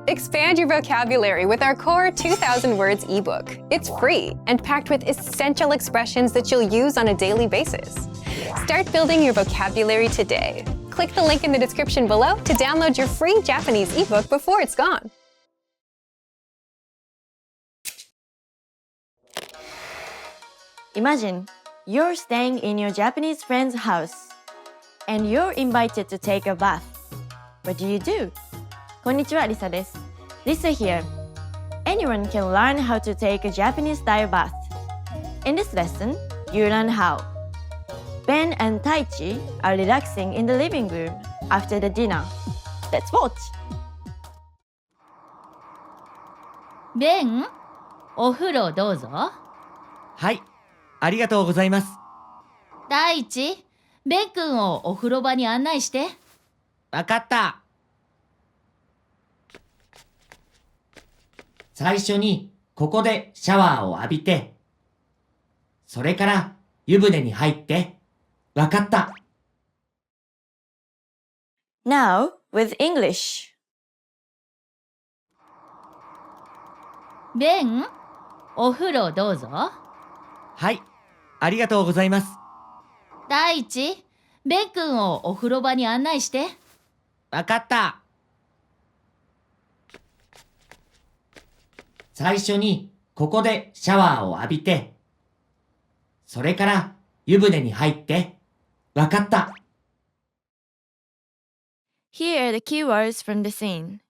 Expand your vocabulary with our core 2,000 words ebook. It's free and packed with essential expressions that you'll use on a daily basis. Start building your vocabulary today. Click the link in the description below to download your free Japanese ebook before it's gone. Imagine you're staying in your Japanese friend's house and you're invited to take a bath. What do? こんにちは、リサです。Lisa here. Anyone can learn how to take a Japanese-style bath. In this lesson, you learn how. Ben and Taichi are relaxing in the living room after the dinner. Let's watch. ベン、お風呂どうぞ。はい、ありがとうございます。第一、ベン君をお風呂場に案内して。わかった。最初にここでシャワーを浴びて、それから湯船に入って。わかった。Now with English. ベン、お風呂どうぞ。はい、ありがとうございます。第一、ベン君をお風呂場に案内して。わかった。最初にここでシャワーを浴びて、それから湯船に入って。わかった。Here are the keywords from the scene.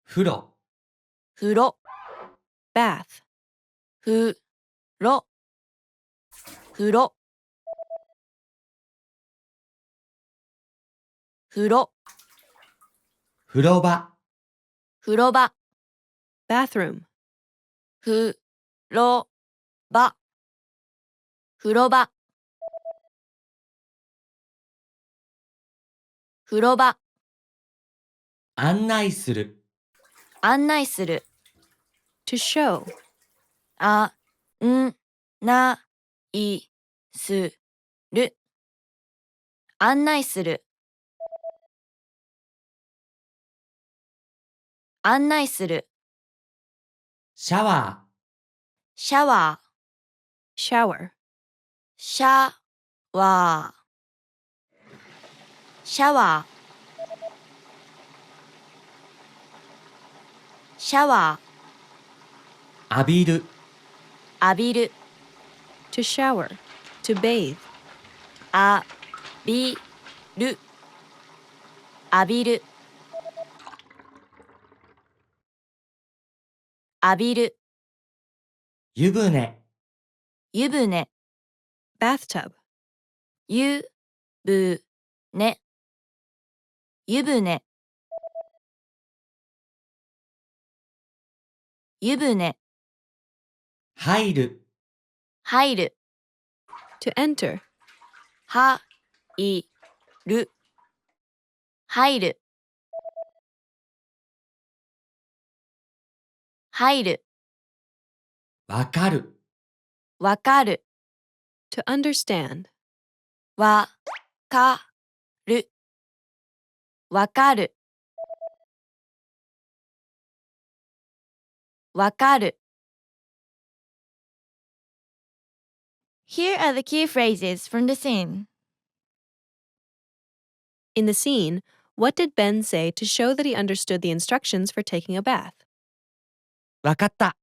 風呂、風呂 Bath. 風呂風呂風呂風呂場、風呂場 Bathroom. 風呂場風呂場風呂場案内する、案内する To show. あんないする案内する案内するシャワシャワー Shower. シャワーシャワーシャワー、浴びる、ー浴びる To shower. To bathe. あびる浴びる浴びる湯船、湯船 Bathtub. 湯船湯船湯船入る、入る To enter. はいる入る入るわかる、わかる To understand. わかるわかるわかる Here are the key phrases from the scene. In the scene, what did Ben say to show that he understood the instructions for taking a bath? わかった。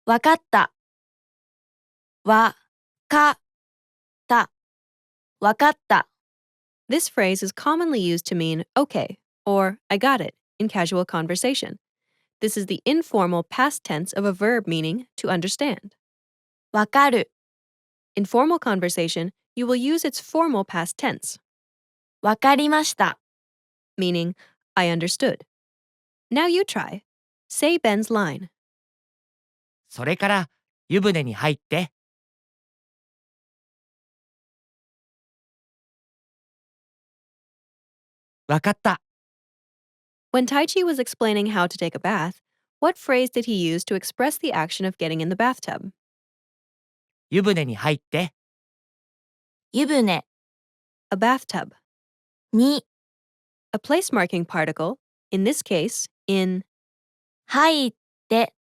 わかったわかったわかった This phrase is commonly used to mean okay or I got it in casual conversation. This is the informal past tense of a verb meaning to understand. わかる In formal conversation, you will use its formal past tense, わかりました meaning I understood. Now you try. Say Ben's line. それから湯船に入って。わかった。When Taichi was explaining how to take a bath, what phrase did he use to express the action of getting in the bathtub? 湯船に入って。湯船 a bathtub. に A place marking particle, in this case, in, 入って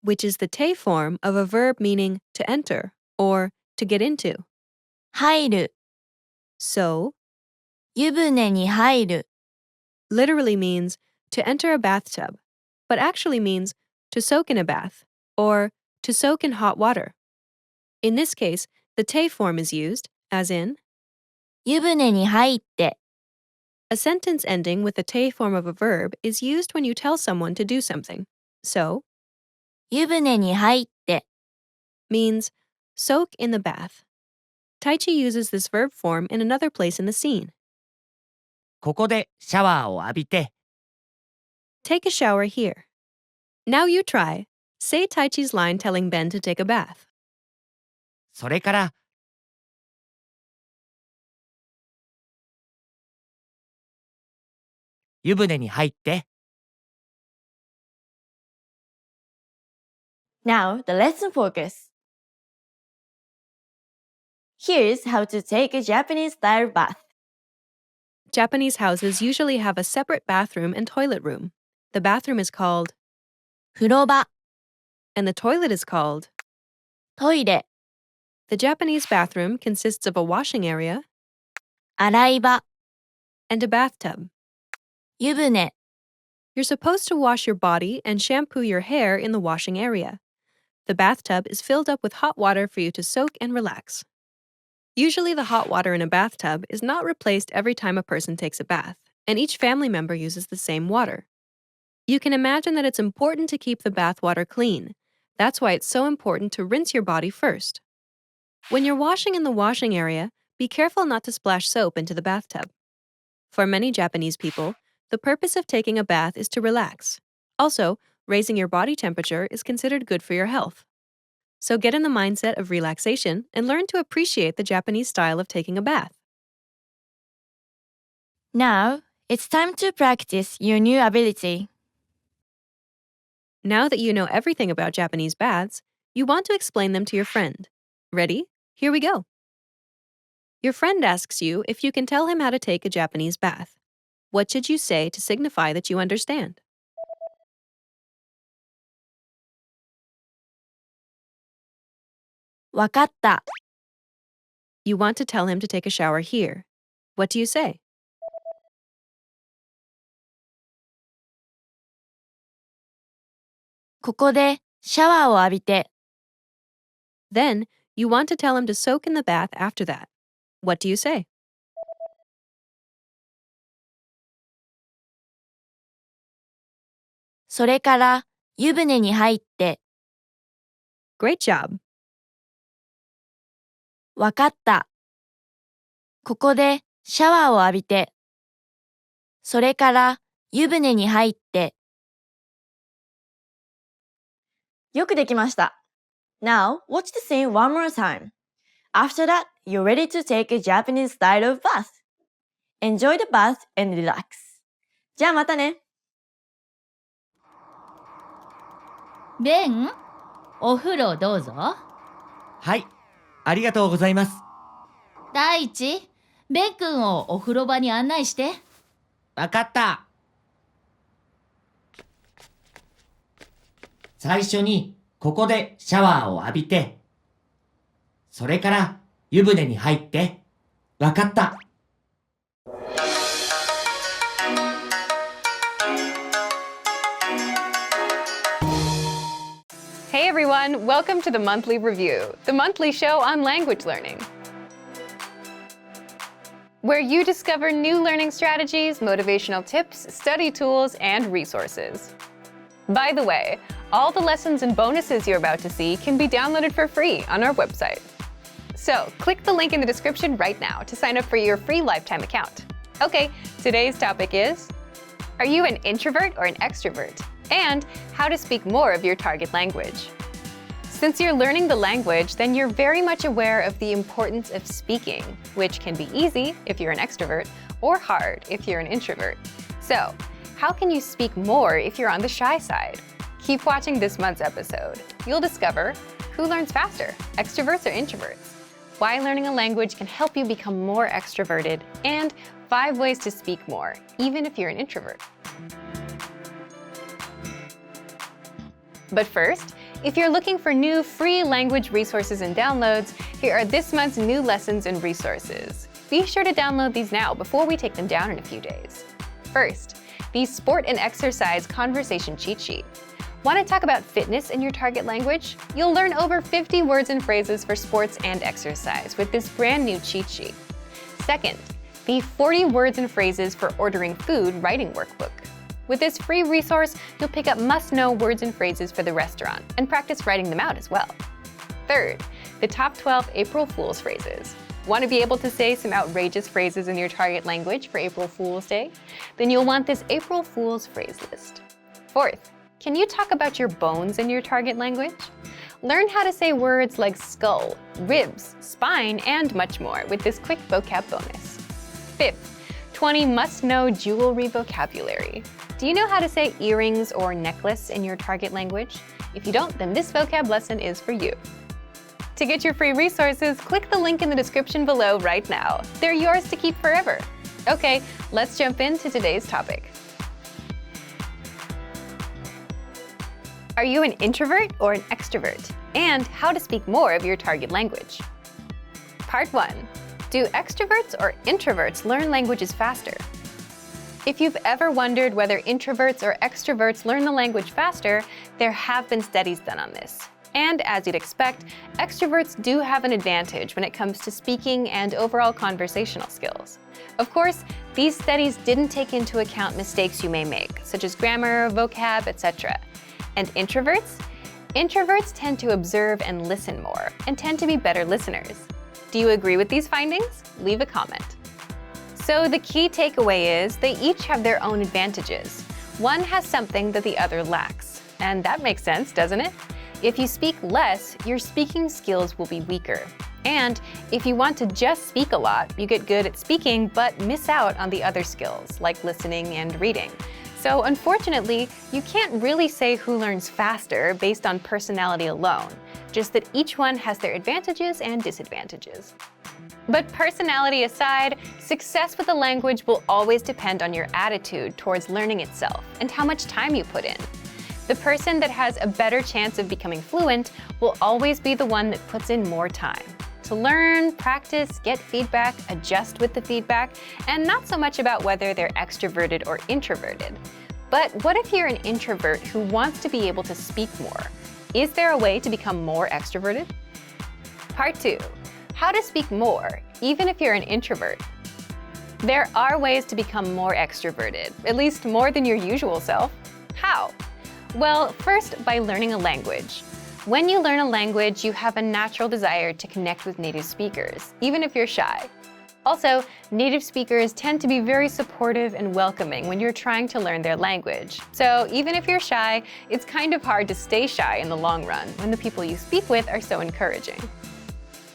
which is the te form of a verb meaning to enter or to get into. 入る So, 湯船に入る literally means to enter a bathtub, but actually means to soak in a bath or to soak in hot water. In this case, the te form is used, as in, 湯船に入って a sentence ending with the te form of a verb is used when you tell someone to do something. So, 湯船に入って means soak in the bath. Taichi uses this verb form in another place in the scene. ここでシャワーを浴びて、 Take a shower here. Now you try. Say Taichi's line telling Ben to take a bath. それから湯船に入って、 Now, the lesson focus. Here's how to take a Japanese-style bath. Japanese houses usually have a separate bathroom and toilet room. The bathroom is called, 風呂場 and the toilet is called. トイレ The Japanese bathroom consists of a washing area 洗い場 and a bathtub. 湯船 You're supposed to wash your body and shampoo your hair in the washing area. The bathtub is filled up with hot water for you to soak and relax. Usually, the hot water in a bathtub is not replaced every time a person takes a bath, and each family member uses the same water. You can imagine that it's important to keep the bath water clean. That's why it's so important to rinse your body first. When you're washing in the washing area, be careful not to splash soap into the bathtub. For many Japanese people, the purpose of taking a bath is to relax. Also, raising your body temperature is considered good for your health. So get in the mindset of relaxation and learn to appreciate the Japanese style of taking a bath. Now, it's time to practice your new ability. Now that you know everything about Japanese baths, you want to explain them to your friend. Ready? Here we go. Your friend asks you if you can tell him how to take a Japanese bath. What should you say to signify that you understand? わかった You want to tell him to take a shower here. What do you say? ここでシャワーを浴びて Then, you want to tell him to soak in the bath after that. What do you say? それから湯船に入って Great job. わかったここでシャワーを浴びてそれから湯船に入ってよくできました。Now, watch the scene one more time. After that, you're ready to take a Japanese style of bath. Enjoy the bath and relax. じゃあまたね。ベン、お風呂どうぞ。はい、ありがとうございます。第一、ベン君をお風呂場に案内して。わかった。最初にここでシャワーを浴びて、それから湯船に入って。わかった。Hey everyone, welcome to the Monthly Review, the monthly show on language learning, where you discover new learning strategies, motivational tips, study tools, and resources. By the way, all the lessons and bonuses you're about to see can be downloaded for free on our website. So click the link in the description right now to sign up for your free lifetime account. Okay, today's topic is, are you an introvert or an extrovert? And how to speak more of your target language. Since you're learning the language, then you're very much aware of the importance of speaking, which can be easy if you're an extrovert or hard if you're an introvert. So, how can you speak more if you're on the shy side? Keep watching this month's episode. You'll discover who learns faster, extroverts or introverts. why learning a language can help you become more extroverted, and 5 ways to speak more, even if you're an introvert. But first, if you're looking for new free language resources and downloads, here are this month's new lessons and resources. Be sure to download these now before we take them down in a few days. First, the Sport and Exercise Conversation Cheat Sheet. Want to talk about fitness in your target language? You'll learn over 50 words and phrases for sports and exercise with this brand new cheat sheet. Second, the 40 words and phrases for ordering food writing workbook. With this free resource, you'll pick up must-know words and phrases for the restaurant and practice writing them out as well. Third, the top 12 April Fool's phrases. Want to be able to say some outrageous phrases in your target language for April Fool's Day? Then you'll want this April Fool's phrase list. Fourth, can you talk about your bones in your target language? Learn how to say words like skull, ribs, spine, and much more with this quick vocab bonus. Fifth, 20 must-know jewelry vocabulary. Do you know how to say earrings or necklace in your target language? If you don't, then this vocab lesson is for you. To get your free resources, click the link in the description below right now. They're yours to keep forever. Okay, let's jump into today's topic. Are you an introvert or an extrovert? And how to speak more of your target language. Part 1. Do extroverts or introverts learn languages faster? If you've ever wondered whether introverts or extroverts learn the language faster, there have been studies done on this. And as you'd expect, extroverts do have an advantage when it comes to speaking and overall conversational skills. Of course, these studies didn't take into account mistakes you may make, such as grammar, vocab, etc. And introverts? Introverts tend to observe and listen more, and tend to be better listeners. Do you agree with these findings? Leave a comment. So the key takeaway is they each have their own advantages. One has something that the other lacks. And that makes sense, doesn't it? If you speak less, your speaking skills will be weaker. And if you want to just speak a lot, you get good at speaking but miss out on the other skills, like listening and reading. So unfortunately, you can't really say who learns faster based on personality alone, just that each one has their advantages and disadvantages. But personality aside, success with a language will always depend on your attitude towards learning itself and how much time you put in. The person that has a better chance of becoming fluent will always be the one that puts in more time to learn, practice, get feedback, adjust with the feedback, and not so much about whether they're extroverted or introverted. But what if you're an introvert who wants to be able to speak more? Is there a way to become more extroverted? Part 2. How to speak more, even if you're an introvert. There are ways to become more extroverted, at least more than your usual self. How? Well, first, by learning a language. When you learn a language, you have a natural desire to connect with native speakers, even if you're shy. Also, native speakers tend to be very supportive and welcoming when you're trying to learn their language. So even if you're shy, it's kind of hard to stay shy in the long run when the people you speak with are so encouraging.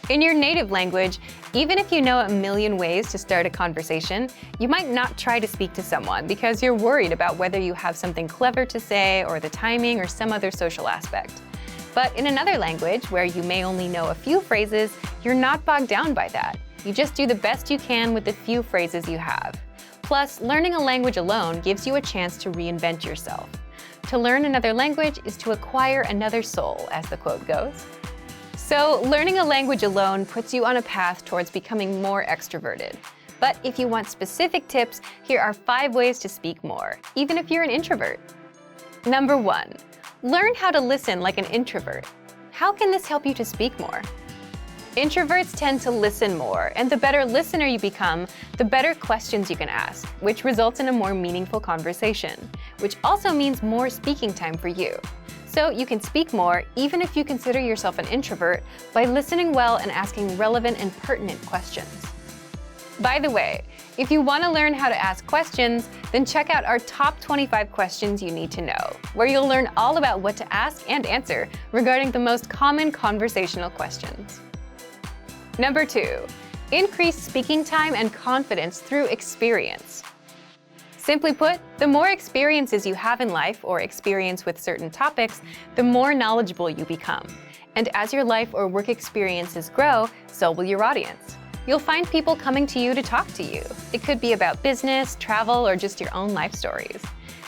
In your native language, even if you know a million ways to start a conversation, you might not try to speak to someone because you're worried about whether you have something clever to say or the timing or some other social aspect. But in another language, where you may only know a few phrases, you're not bogged down by that. You just do the best you can with the few phrases you have. Plus, learning a language alone gives you a chance to reinvent yourself. To learn another language is to acquire another soul, as the quote goes. So, learning a language alone puts you on a path towards becoming more extroverted. But if you want specific tips, here are 5 ways to speak more, even if you're an introvert. Number 1. Learn how to listen like an introvert. How can this help you to speak more? Introverts tend to listen more, and the better listener you become, the better questions you can ask, which results in a more meaningful conversation, which also means more speaking time for you. So you can speak more, even if you consider yourself an introvert, by listening well and asking relevant and pertinent questions. By the way, if you want to learn how to ask questions, then check out our top 25 questions you need to know, where you'll learn all about what to ask and answer regarding the most common conversational questions. Number 2, increase speaking time and confidence through experience. Simply put, the more experiences you have in life or experience with certain topics, the more knowledgeable you become. And as your life or work experiences grow, so will your audience. You'll find people coming to you to talk to you. It could be about business, travel, or just your own life stories.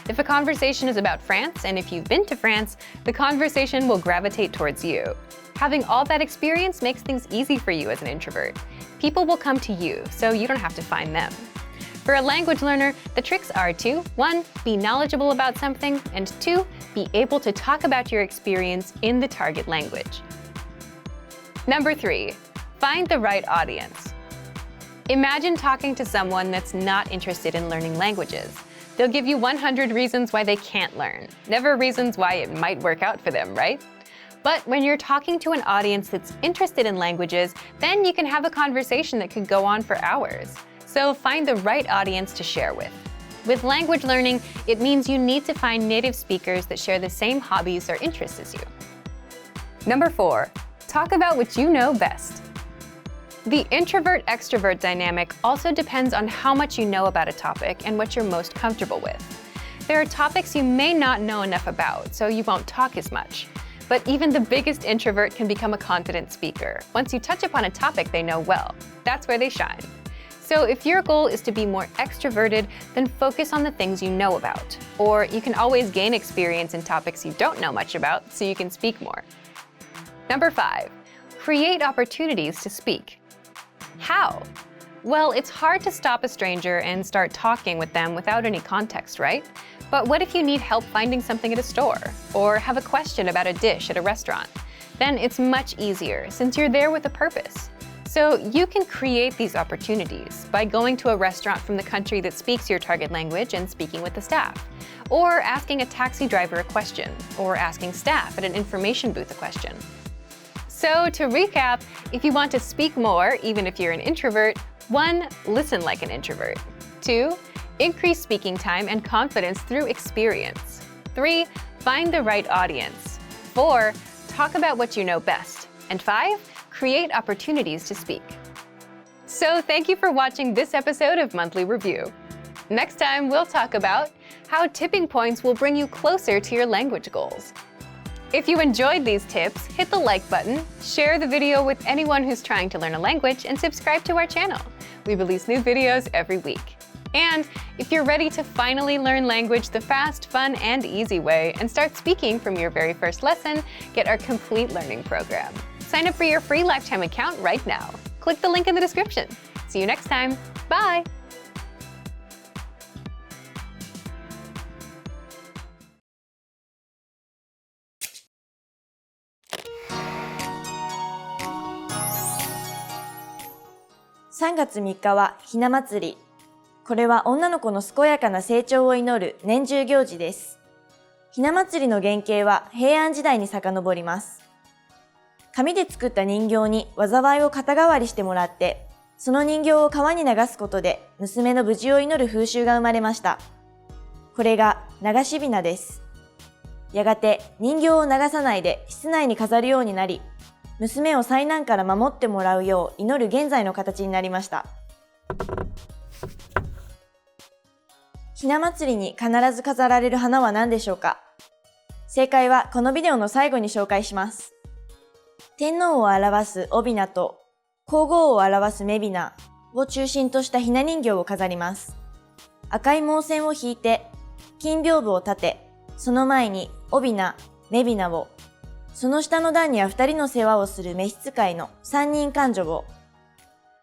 If a conversation is about France, and if you've been to France, the conversation will gravitate towards you. Having all that experience makes things easy for you as an introvert. People will come to you, so you don't have to find them. For a language learner, the tricks are to 1. Be knowledgeable about something, and 2. Be able to talk about your experience in the target language. Number 3. Find the right audience. Imagine talking to someone that's not interested in learning languages. They'll give you 100 reasons why they can't learn, never reasons why it might work out for them, right? But when you're talking to an audience that's interested in languages, then you can have a conversation that could go on for hours. So find the right audience to share with. With language learning, it means you need to find native speakers that share the same hobbies or interests as you. Number 4. Talk about what you know best. The introvert-extrovert dynamic also depends on how much you know about a topic and what you're most comfortable with. There are topics you may not know enough about, so you won't talk as much. But even the biggest introvert can become a confident speaker once you touch upon a topic they know well. That's where they shine. So if your goal is to be more extroverted, then focus on the things you know about. Or you can always gain experience in topics you don't know much about so you can speak more. Number 5. Create opportunities to speak. How? Well, it's hard to stop a stranger and start talking with them without any context, right? But what if you need help finding something at a store, or have a question about a dish at a restaurant? Then it's much easier since you're there with a purpose. So you can create these opportunities by going to a restaurant from the country that speaks your target language and speaking with the staff, or asking a taxi driver a question, or asking staff at an information booth a question. So to recap, if you want to speak more, even if you're an introvert, 1. Listen like an introvert. 2. Increase speaking time and confidence through experience. 3. Find the right audience. 4. Talk about what you know best. And 5. Create opportunities to speak. So thank you for watching this episode of Monthly Review. Next time, we'll talk about how tipping points will bring you closer to your language goals. If you enjoyed these tips, hit the like button, share the video with anyone who's trying to learn a language, and subscribe to our channel. We release new videos every week. And if you're ready to finally learn language the fast, fun, and easy way and start speaking from your very first lesson, get our complete learning program. Sign up for your free lifetime account right now. Click the link in the description. See you next time. Bye!3月3日はひな祭り。これは女の子の健やかな成長を祈る年中行事です。ひな祭りの原型は平安時代に遡ります。紙で作った人形に災いを肩代わりしてもらって、その人形を川に流すことで娘の無事を祈る風習が生まれました。これが流しびなです。やがて人形を流さないで室内に飾るようになり、娘を災難から守ってもらうよう祈る現在の形になりました。ひな祭りに必ず飾られる花は何でしょうか？正解はこのビデオの最後に紹介します。天皇を表すおびなと皇后を表すめびなを中心としたひな人形を飾ります。赤い毛線を引いて、金屏風を立て、その前におびな、めびなを、その下の段には2人の世話をする召使いの三人官女を、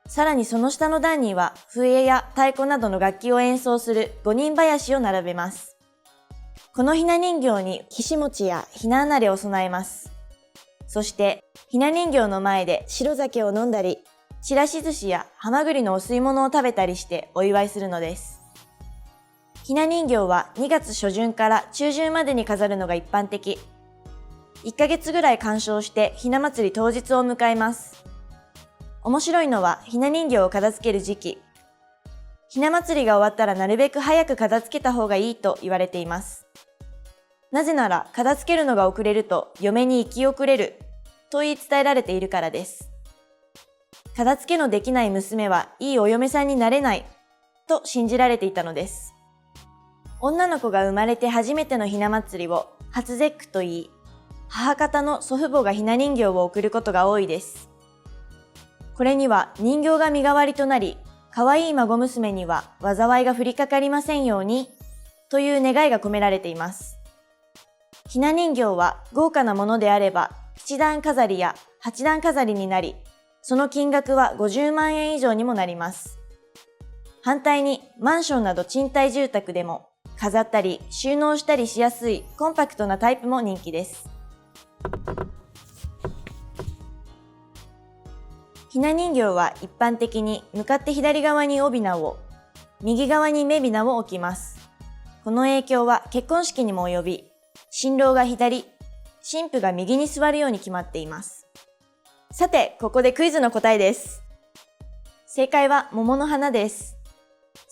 さらにその下の段には笛や太鼓などの楽器を演奏する五人囃子を並べます。このひな人形にひし餅やひなあなれを備えます。そして、ひな人形の前で白酒を飲んだり、ちらし寿司やハマグリのお吸い物を食べたりしてお祝いするのです。ひな人形は2月初旬から中旬までに飾るのが一般的。1ヶ月ぐらい鑑賞してひな祭り当日を迎えます。面白いのはひな人形を片付ける時期。ひな祭りが終わったらなるべく早く片付けた方がいいと言われています。なぜなら片付けるのが遅れると嫁に行き遅れると言い伝えられているからです。片付けのできない娘はいいお嫁さんになれないと信じられていたのです。女の子が生まれて初めてのひな祭りを初節句と言い、母方の祖父母がひな人形を贈ることが多いです。これには人形が身代わりとなり、可愛い孫娘には災いが降りかかりませんようにという願いが込められています。ひな人形は豪華なものであれば7段飾りや8段飾りになり、その金額は50万円以上にもなります。反対にマンションなど賃貸住宅でも飾ったり収納したりしやすいコンパクトなタイプも人気です。ひな人形は一般的に向かって左側に帯名を、右側に目雛を置きます。この影響は結婚式にも及び、新郎が左、新婦が右に座るように決まっています。さて、ここでクイズの答えです。正解は桃の花です。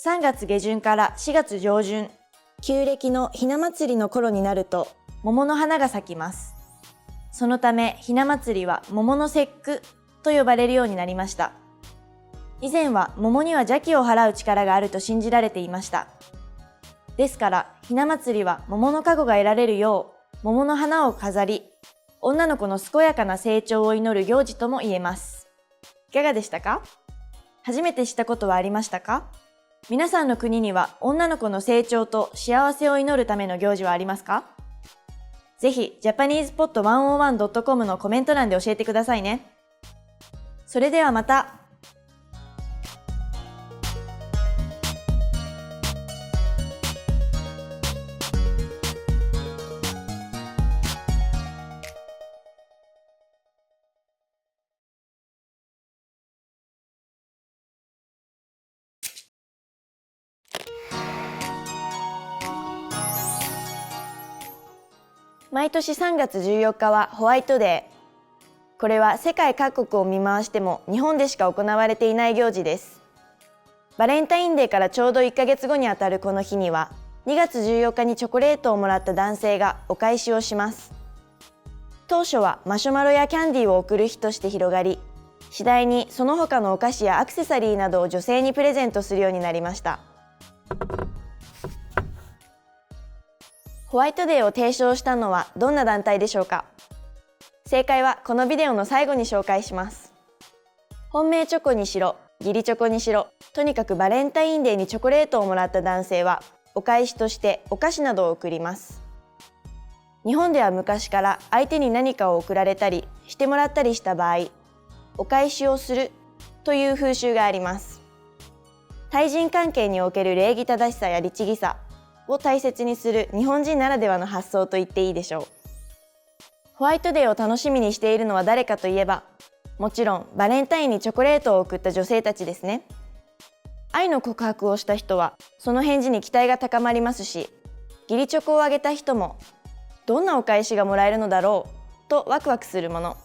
3月下旬から4月上旬、旧暦のひな祭りの頃になると桃の花が咲きます。そのためひな祭りは桃の節句と呼ばれるようになりました。以前は桃には邪気を払う力があると信じられていました。ですからひな祭りは桃の加護が得られるよう桃の花を飾り、女の子の健やかな成長を祈る行事とも言えます。いかがでしたか？初めて知ったことはありましたか？皆さんの国には女の子の成長と幸せを祈るための行事はありますか？ぜひ japanesepod101.com のコメント欄で教えてくださいね。それではまた。毎年3月14日はホワイトデー。これは世界各国を見回しても日本でしか行われていない行事です。バレンタインデーからちょうど1ヶ月後にあたるこの日には、2月14日にチョコレートをもらった男性がお返しをします。当初はマシュマロやキャンディーを贈る日として広がり、次第にその他のお菓子やアクセサリーなどを女性にプレゼントするようになりました。ホワイトデーを提唱したのはどんな団体でしょうか？正解はこのビデオの最後に紹介します。本命チョコにしろ、義理チョコにしろ、とにかくバレンタインデーにチョコレートをもらった男性は、お返しとしてお菓子などを贈ります。日本では昔から相手に何かを贈られたりしてもらったりした場合、お返しをするという風習があります。対人関係における礼儀正しさや律儀さを大切にする日本人ならではの発想と言っていいでしょう。ホワイトデーを楽しみにしているのは誰かといえば、もちろんバレンタインにチョコレートを贈った女性たちですね。愛の告白をした人はその返事に期待が高まりますし、義理チョコをあげた人もどんなお返しがもらえるのだろうとワクワクするもの。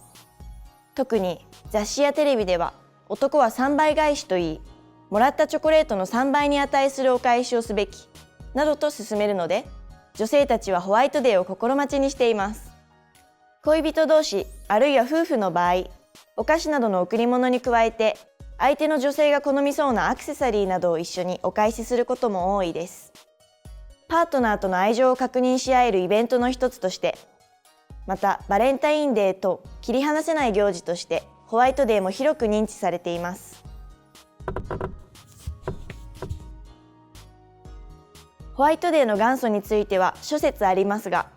特に雑誌やテレビでは男は3倍返しといい、もらったチョコレートの3倍に値するお返しをすべきなどと勧めるので、女性たちはホワイトデーを心待ちにしています。恋人同士あるいは夫婦の場合、お菓子などの贈り物に加えて相手の女性が好みそうなアクセサリーなどを一緒にお返しすることも多いです。パートナーとの愛情を確認し合えるイベントの一つとして、またバレンタインデーと切り離せない行事としてホワイトデーも広く認知されています。ホワイトデーの元祖については諸説ありますが、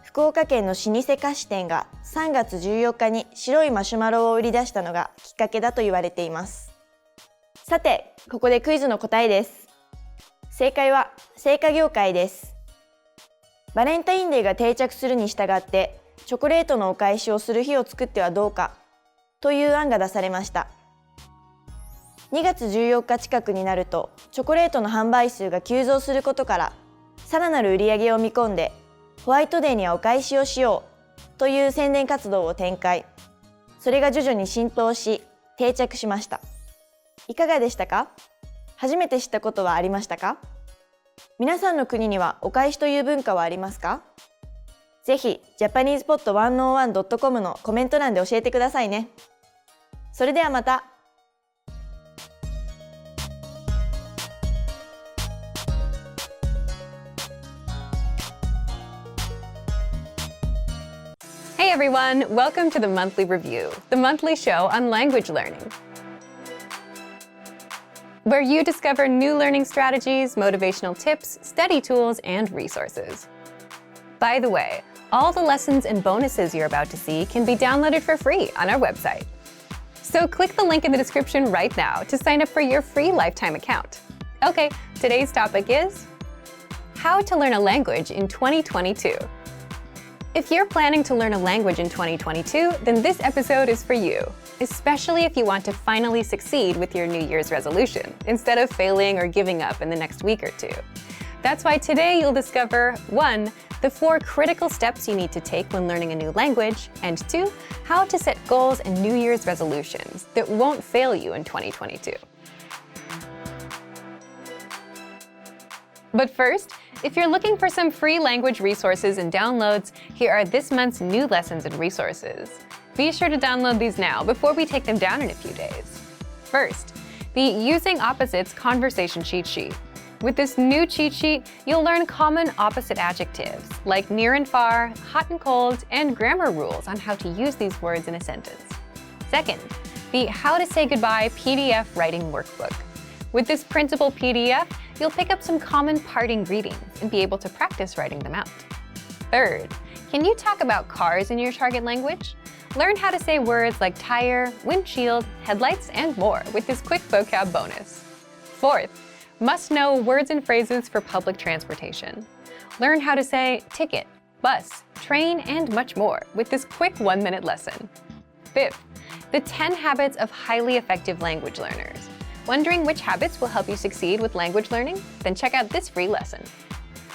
福岡県の老舗菓子店が3月14日に白いマシュマロを売り出したのがきっかけだと言われています。さて、ここでクイズの答えです。正解は製菓業界です。バレンタインデーが定着するに従ってチョコレートのお返しをする日を作ってはどうかという案が出されました。2月14日近くになるとチョコレートの販売数が急増することから、さらなる売り上げを見込んでホワイトデーにはお返しをしようという宣伝活動を展開。それが徐々に浸透し定着しました。いかがでしたか？初めて知ったことはありましたか？皆さんの国にはお返しという文化はありますか？ぜひ japanesepod101.com のコメント欄で教えてくださいね。それではまた。Hey everyone, welcome to the Monthly Review, the monthly show on language learning, where you discover new learning strategies, motivational tips, study tools, and resources. By the way, all the lessons and bonuses you're about to see can be downloaded for free on our website. So click the link in the description right now to sign up for your free lifetime account. Okay, today's topic is how to learn a language in 2022. If you're planning to learn a language in 2022, then this episode is for you, especially if you want to finally succeed with your New Year's resolution, instead of failing or giving up in the next week or two. That's why today you'll discover 1. The 4 critical steps you need to take when learning a new language, and 2. How to set goals and New Year's resolutions that won't fail you in 2022. But first, if you're looking for some free language resources and downloads, here are this month's new lessons and resources. Be sure to download these now before we take them down in a few days. First, the Using Opposites Conversation Cheat Sheet. With this new cheat sheet, you'll learn common opposite adjectives like near and far, hot and cold, and grammar rules on how to use these words in a sentence. Second, the How to Say Goodbye PDF Writing Workbook. With this printable PDF, you'll pick up some common parting greetings and be able to practice writing them out. Third, can you talk about cars in your target language? Learn how to say words like tire, windshield, headlights, and more with this quick vocab bonus. Fourth, must know words and phrases for public transportation. Learn how to say ticket, bus, train, and much more with this quick 1-minute lesson. Fifth, the 10 habits of highly effective language learners. Wondering which habits will help you succeed with language learning? Then check out this free lesson.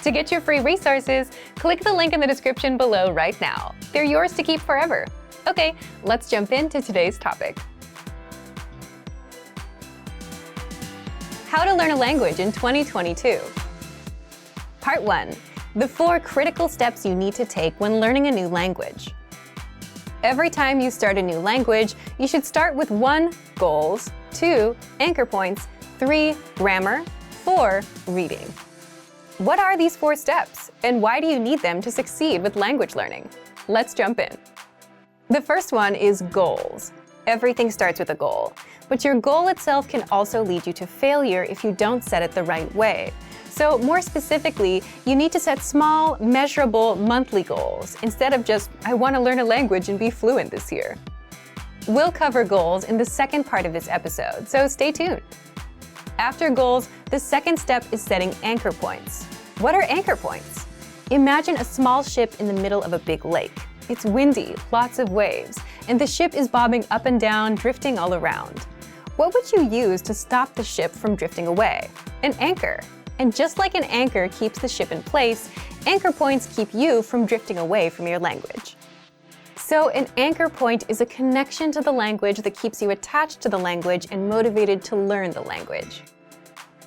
To get your free resources, click the link in the description below right now. They're yours to keep forever. Okay, let's jump into today's topic. How to learn a language in 2022. Part 1. The 4 critical steps you need to take when learning a new language. Every time you start a new language, you should start with 1. Goals, 2. Anchor points, 3. Grammar, 4. Reading. What are these 4 steps, and why do you need them to succeed with language learning? Let's jump in. The first one is goals. Everything starts with a goal, but your goal itself can also lead you to failure if you don't set it the right way. So more specifically, you need to set small, measurable monthly goals instead of just, I want to learn a language and be fluent this year. We'll cover goals in the second part of this episode, so stay tuned. After goals, the second step is setting anchor points. What are anchor points? Imagine a small ship in the middle of a big lake. It's windy, lots of waves, and the ship is bobbing up and down, drifting all around. What would you use to stop the ship from drifting away? An anchor. And just like an anchor keeps the ship in place, anchor points keep you from drifting away from your language. So an anchor point is a connection to the language that keeps you attached to the language and motivated to learn the language.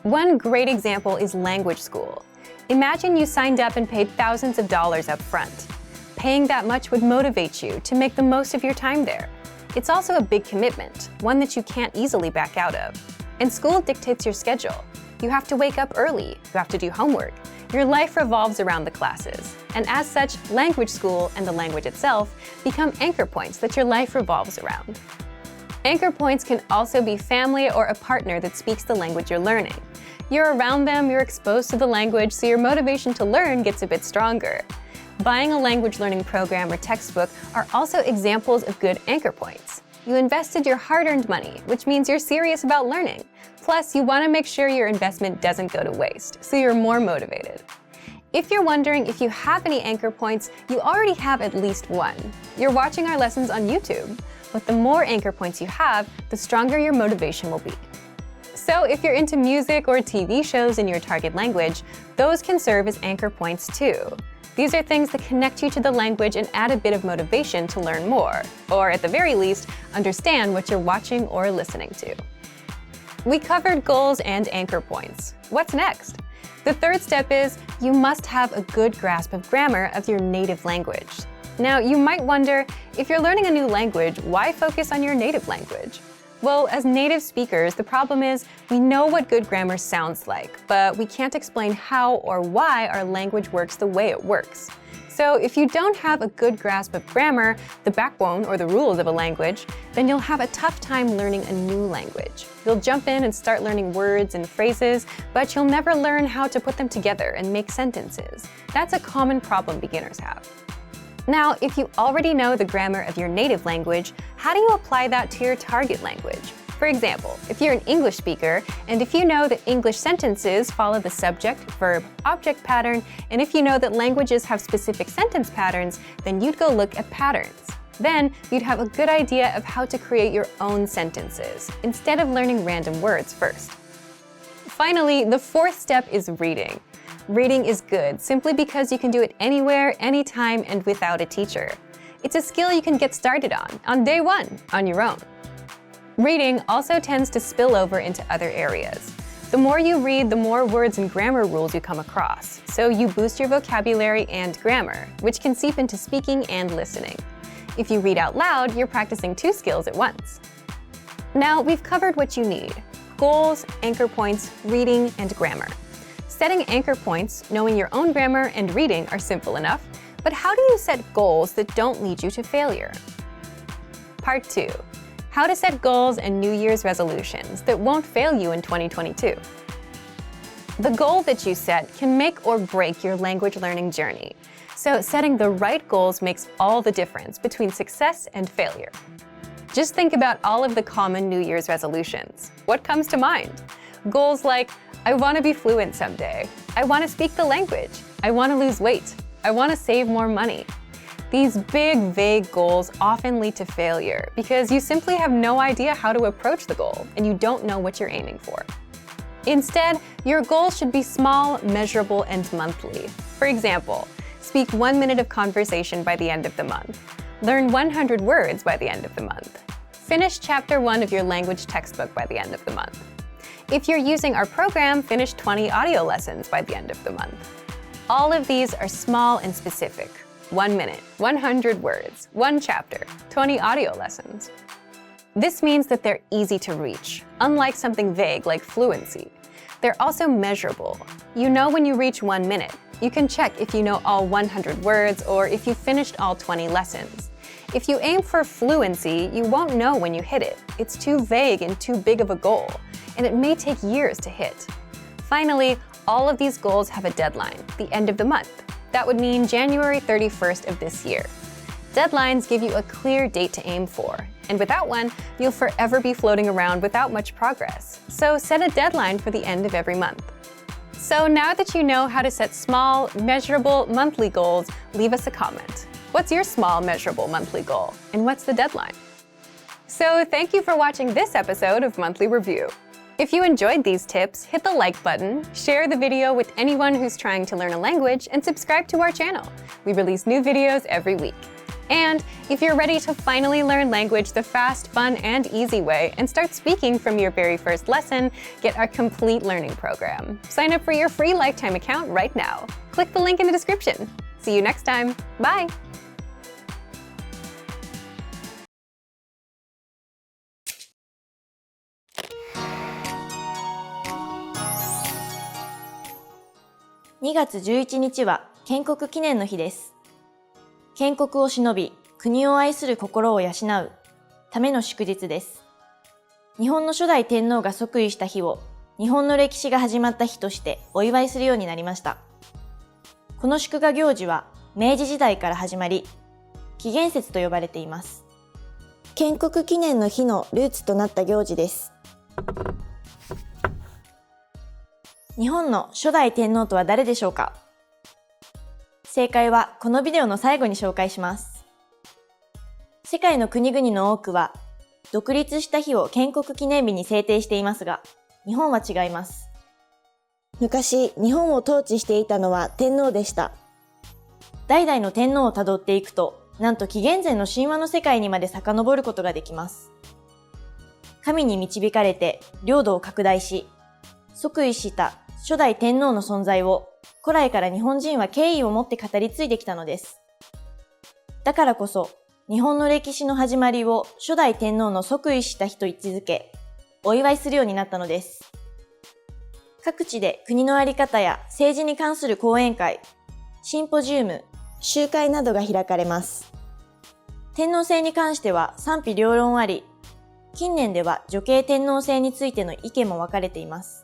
One great example is language school. Imagine you signed up and paid thousands of dollars up front. Paying that much would motivate you to make the most of your time there. It's also a big commitment, one that you can't easily back out of. And school dictates your schedule. You have to wake up early, you have to do homework. Your life revolves around the classes. And as such, language school and the language itself become anchor points that your life revolves around. Anchor points can also be family or a partner that speaks the language you're learning. You're around them, you're exposed to the language, so your motivation to learn gets a bit stronger. Buying a language learning program or textbook are also examples of good anchor points. You invested your hard-earned money, which means you're serious about learning. Plus, you want to make sure your investment doesn't go to waste, so you're more motivated. If you're wondering if you have any anchor points, you already have at least one. You're watching our lessons on YouTube, but the more anchor points you have, the stronger your motivation will be. So if you're into music or TV shows in your target language, those can serve as anchor points too. These are things that connect you to the language and add a bit of motivation to learn more, or at the very least, understand what you're watching or listening to. We covered goals and anchor points. What's next? The third step is you must have a good grasp of grammar of your native language. Now, you might wonder, if you're learning a new language, why focus on your native language? Well, as native speakers, the problem is we know what good grammar sounds like, but we can't explain how or why our language works the way it works. So if you don't have a good grasp of grammar, the backbone or the rules of a language, then you'll have a tough time learning a new language. You'll jump in and start learning words and phrases, but you'll never learn how to put them together and make sentences. That's a common problem beginners have. Now, if you already know the grammar of your native language, how do you apply that to your target language? For example, if you're an English speaker, and if you know that English sentences follow the subject, verb, object pattern, and if you know that languages have specific sentence patterns, then you'd go look at patterns. Then you'd have a good idea of how to create your own sentences, instead of learning random words first. Finally, the fourth step is reading. Reading is good simply because you can do it anywhere, anytime, and without a teacher. It's a skill you can get started on day one, on your own. Reading also tends to spill over into other areas. The more you read, the more words and grammar rules you come across, so you boost your vocabulary and grammar, which can seep into speaking and listening. If you read out loud, you're practicing two skills at once. Now, we've covered what you need: goals, anchor points, reading, and grammar. Setting anchor points, knowing your own grammar, and reading are simple enough, but how do you set goals that don't lead you to failure? Part 2. How to set goals and New Year's resolutions that won't fail you in 2022. The goal that you set can make or break your language learning journey. So setting the right goals makes all the difference between success and failure. Just think about all of the common New Year's resolutions. What comes to mind? Goals like, I want to be fluent someday. I want to speak the language. I want to lose weight. I want to save more money. These big, vague goals often lead to failure because you simply have no idea how to approach the goal and you don't know what you're aiming for. Instead, your goals should be small, measurable, and monthly. For example, speak 1 minute of conversation by the end of the month. Learn 100 words by the end of the month. Finish chapter 1 of your language textbook by the end of the month. If you're using our program, finish 20 audio lessons by the end of the month. All of these are small and specific. 1 minute, 100 words, 1 chapter, 20 audio lessons. This means that they're easy to reach, unlike something vague like fluency. They're also measurable. You know when you reach 1 minute. You can check if you know all 100 words or if you finished all 20 lessons. If you aim for fluency, you won't know when you hit it. It's too vague and too big of a goal, and it may take years to hit. Finally, all of these goals have a deadline, the end of the month. That would mean January 31st of this year. Deadlines give you a clear date to aim for, and without one, you'll forever be floating around without much progress. So set a deadline for the end of every month. So now that you know how to set small, measurable monthly goals, leave us a comment. What's your small, measurable monthly goal, and what's the deadline? So thank you for watching this episode of Monthly Review. If you enjoyed these tips, hit the like button, share the video with anyone who's trying to learn a language, and subscribe to our channel. We release new videos every week. And if you're ready to finally learn language the fast, fun, and easy way and start speaking from your very first lesson, get our complete learning program. Sign up for your free lifetime account right now. Click the link in the description. See you next time. Bye!2月11日は建国記念の日です。建国を偲び、国を愛する心を養うための祝日です。日本の初代天皇が即位した日を日本の歴史が始まった日としてお祝いするようになりました。この祝賀行事は明治時代から始まり、紀元節と呼ばれています。建国記念の日のルーツとなった行事です。日本の初代天皇とは誰でしょうか？正解はこのビデオの最後に紹介します。世界の国々の多くは独立した日を建国記念日に制定していますが、日本は違います。昔、日本を統治していたのは天皇でした。代々の天皇をたどっていくと、なんと紀元前の神話の世界にまで遡ることができます。神に導かれて領土を拡大し、即位した初代天皇の存在を古来から日本人は敬意を持って語り継いできたのです。だからこそ、日本の歴史の始まりを初代天皇の即位した日と位置づけ、お祝いするようになったのです。各地で国の在り方や政治に関する講演会、シンポジウム、集会などが開かれます。天皇制に関しては賛否両論あり、近年では女系天皇制についての意見も分かれています。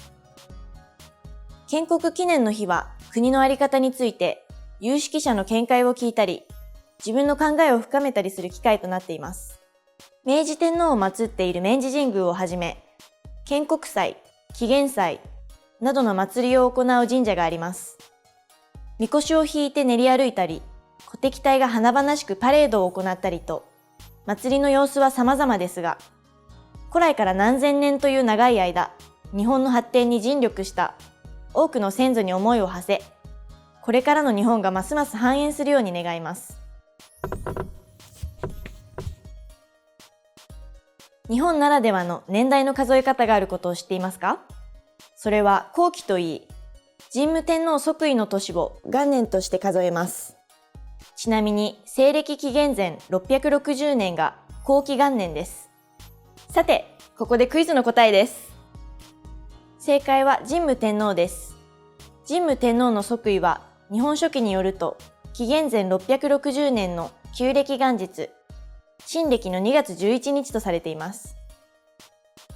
建国記念の日は国の在り方について有識者の見解を聞いたり、自分の考えを深めたりする機会となっています。明治天皇を祀っている明治神宮をはじめ、建国祭、紀元祭などの祭りを行う神社があります。神輿を引いて練り歩いたり、鼓笛隊が華々しくパレードを行ったりと、祭りの様子は様々ですが、古来から何千年という長い間、日本の発展に尽力した多くの先祖に思いを馳せ、これからの日本がますます繁栄するように願います。日本ならではの年代の数え方があることを知っていますか？それは後期といい、神武天皇即位の年を元年として数えます。ちなみに西暦紀元前660年が後期元年です。さて、ここでクイズの答えです。正解は神武天皇です。神武天皇の即位は日本書紀によると紀元前660年の旧暦元日、新暦の2月11日とされています。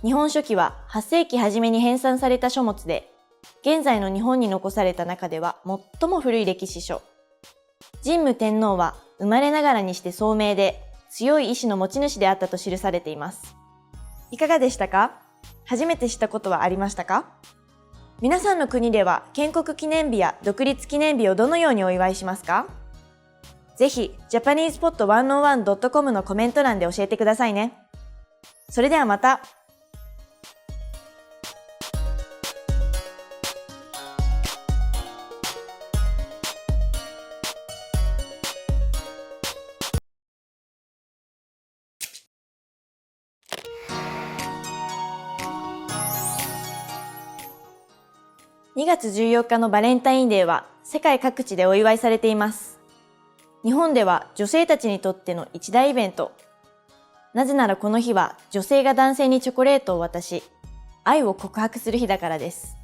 日本書紀は8世紀初めに編纂された書物で、現在の日本に残された中では最も古い歴史書。神武天皇は生まれながらにして聡明で強い意志の持ち主であったと記されています。いかがでしたか？初めて知ったことはありましたか？皆さんの国では建国記念日や独立記念日をどのようにお祝いしますか？ぜひ japanesepod101.com のコメント欄で教えてくださいね。それではまた。2月14日のバレンタインデーは世界各地でお祝いされています。日本では女性たちにとっての一大イベント。なぜならこの日は女性が男性にチョコレートを渡し、愛を告白する日だからです。